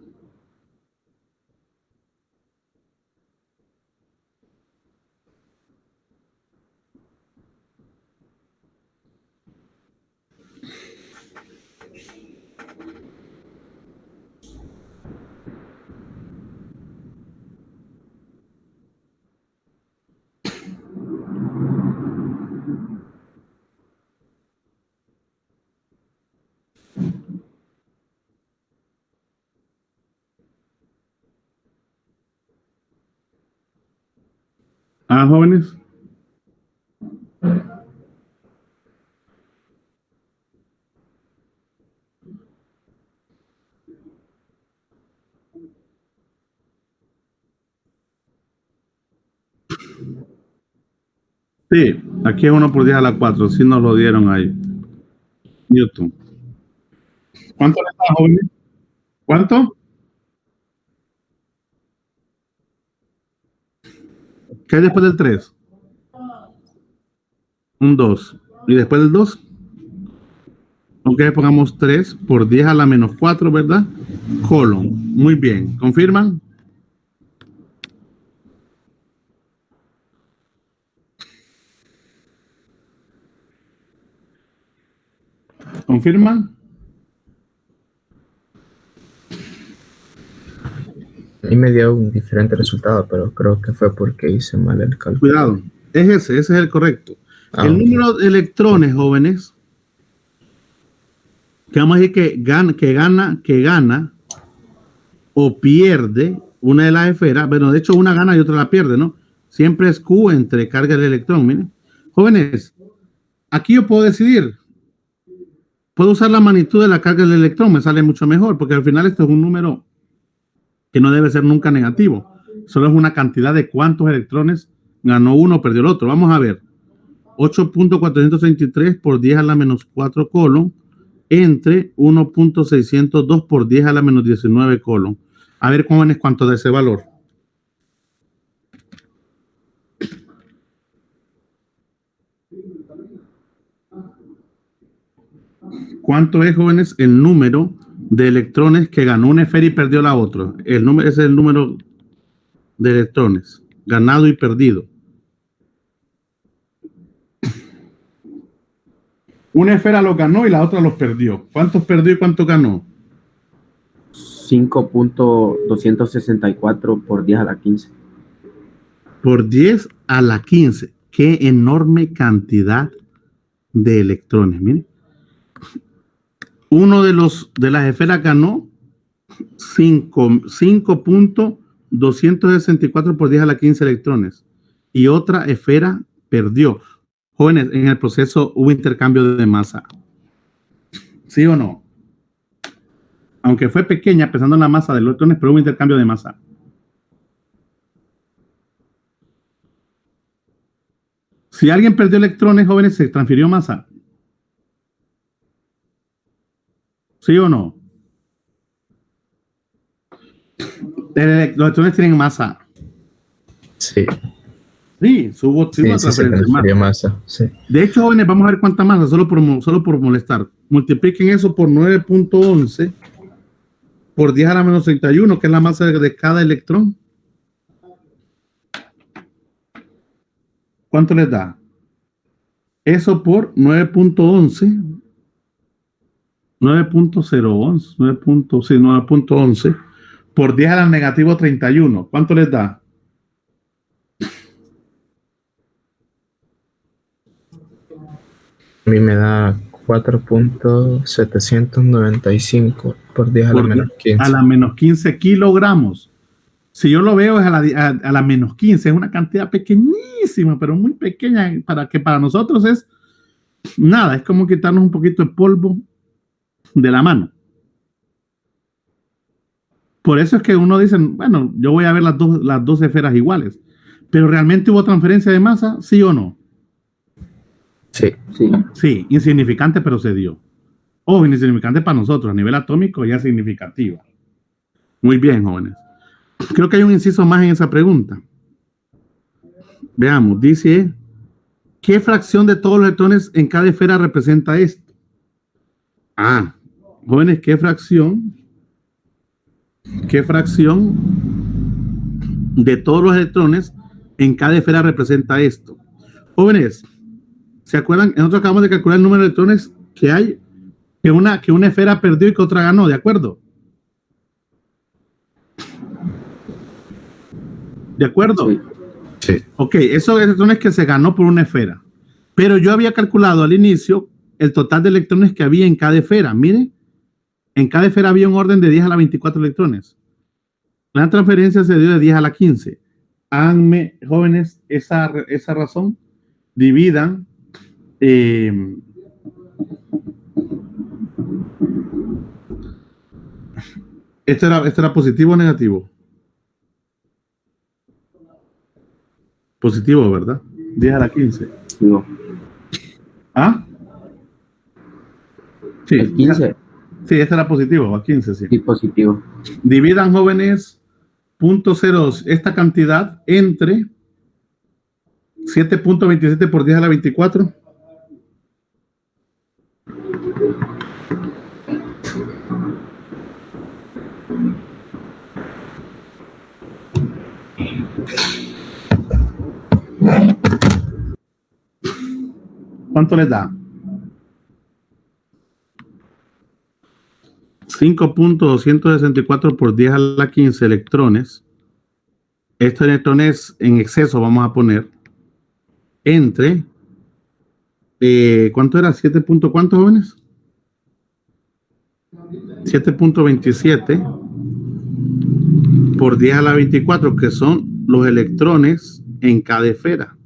Ah, jóvenes. Sí, aquí es 1 por 10 a la 4. Sí nos lo dieron ahí. Newton. ¿Cuánto le da, jóvenes? ¿Cuánto? ¿Qué hay después del 3? Un 2. ¿Y después del 2? Ok, pongamos 3 por 10 a la menos 4, ¿verdad? Colon. Muy bien. ¿Confirman? ¿Confirman? Y me dio un diferente resultado, pero creo que fue porque hice mal el cálculo. Cuidado. Ese es el correcto. El Ok. número de electrones, jóvenes, que vamos a decir que gana o pierde una de las esferas. Bueno, de hecho, una gana y otra la pierde, ¿no? Siempre es Q entre carga del electrón. Miren, jóvenes, aquí yo puedo decidir. Puedo usar la magnitud de la carga del electrón, me sale mucho mejor, porque al final esto es un número que no debe ser nunca negativo. Solo es una cantidad de cuántos electrones ganó uno o perdió el otro. Vamos a ver. 8.433 por 10 a la menos 4 colon entre 1.602 por 10 a la menos 19 colon. A ver, jóvenes, cuánto da ese valor. ¿Cuánto es, jóvenes, el número de electrones que ganó una esfera y perdió la otra? Ese es el número de electrones ganado y perdido. Una esfera los ganó y la otra los perdió. ¿Cuántos perdió y cuántos ganó? 5.264 por 10 a la 15. Por 10 a la 15. Qué enorme cantidad de electrones. Miren. Uno de las esferas ganó 5.264 por 10 a la 15 electrones. Y otra esfera perdió. Jóvenes, en el proceso hubo intercambio de masa. ¿Sí o no? Aunque fue pequeña, pensando en la masa de electrones, pero hubo intercambio de masa. Si alguien perdió electrones, jóvenes, se transfirió masa. ¿Sí o no? Los electrones tienen masa. Sí. Sí, hubo Sí, se transfirió masa. Sí. De hecho, jóvenes, vamos a ver cuánta masa, solo por molestar. Multipliquen eso por 9.11 por 10 a la menos 31, que es la masa de cada electrón. ¿Cuánto les da? Eso por 9.11. 9.11 por 10 a la negativo 31. ¿Cuánto les da? A mí me da 4.795 por 10 a la menos 15. A la menos 15 kilogramos. Si yo lo veo es a la menos 15, es una cantidad pequeñísima, pero muy pequeña, para nosotros es nada, es como quitarnos un poquito de polvo de la mano. Por eso es que uno dice, bueno, yo voy a ver las dos esferas iguales, pero ¿realmente hubo transferencia de masa? ¿Sí o no? Sí. Sí, insignificante, pero se dio. Insignificante para nosotros, a nivel atómico ya es significativa. Muy bien, jóvenes. Creo que hay un inciso más en esa pregunta. Veamos, dice, ¿qué fracción de todos los electrones en cada esfera representa esto? Jóvenes, ¿qué fracción de todos los electrones en cada esfera representa esto? Jóvenes, ¿se acuerdan? Nosotros acabamos de calcular el número de electrones que hay, que una esfera perdió y que otra ganó, ¿de acuerdo? ¿De acuerdo? Sí. Ok, esos electrones que se ganó por una esfera. Pero yo había calculado al inicio el total de electrones que había en cada esfera. Miren, en cada esfera había un orden de 10 a la 24 electrones. La transferencia se dio de 10 a la 15. háganme, jóvenes, esa razón, dividan ¿esto era positivo o negativo? Positivo, ¿verdad? 10 a la 15. No. ¿Ah? Sí, El 15. Sí, este era positivo, a 15, sí. Sí, positivo. Dividan, jóvenes, 0.02, esta cantidad entre 7.27 por 10 a la 24. ¿Cuánto les da? 5.264 por 10 a la 15 electrones. Estos electrones en exceso vamos a poner entre ¿cuánto era? 7. ¿Cuántos, jóvenes? 7.27 por 10 a la 24, que son los electrones en cada esfera.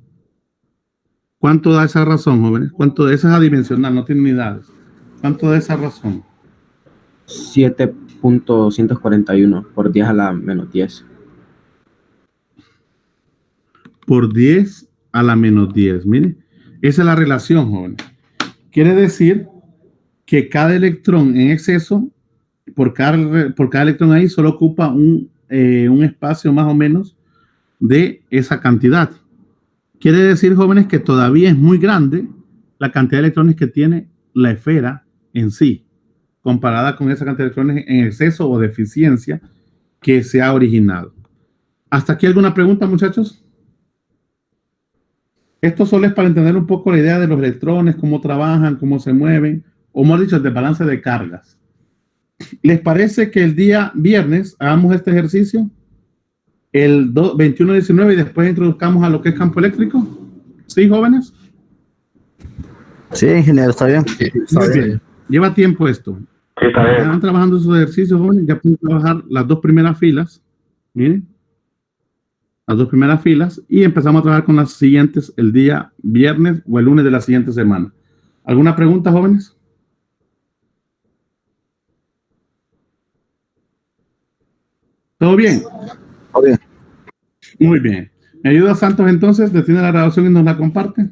¿Cuánto da esa razón, jóvenes? ¿Cuánto de esa es adimensional? No tiene unidades. ¿Cuánto da esa razón? 7.141 por 10 a la menos 10. Por 10 a la menos 10. Mire, esa es la relación, jóvenes. Quiere decir que cada electrón en exceso, por cada electrón ahí, solo ocupa un espacio más o menos de esa cantidad. Quiere decir, jóvenes, que todavía es muy grande la cantidad de electrones que tiene la esfera en sí, comparada con esa cantidad de electrones en exceso o deficiencia que se ha originado. ¿Hasta aquí alguna pregunta, muchachos? Esto solo es para entender un poco la idea de los electrones, cómo trabajan, cómo se mueven, o mejor dicho, el desbalance de cargas. ¿Les parece que el día viernes hagamos este ejercicio? El 21-19 y después introduzcamos a lo que es campo eléctrico. ¿Sí, jóvenes? Sí, ingeniero, está bien. Muy bien. Lleva tiempo esto. Sí, está bien. Están trabajando esos ejercicios, jóvenes. Ya pueden trabajar las dos primeras filas. Miren. Las dos primeras filas. Y empezamos a trabajar con las siguientes el día viernes o el lunes de la siguiente semana. ¿Alguna pregunta, jóvenes? ¿Todo bien? Todo bien. Muy bien. ¿Me ayuda, Santos, entonces? ¿Detiene la grabación y nos la comparte?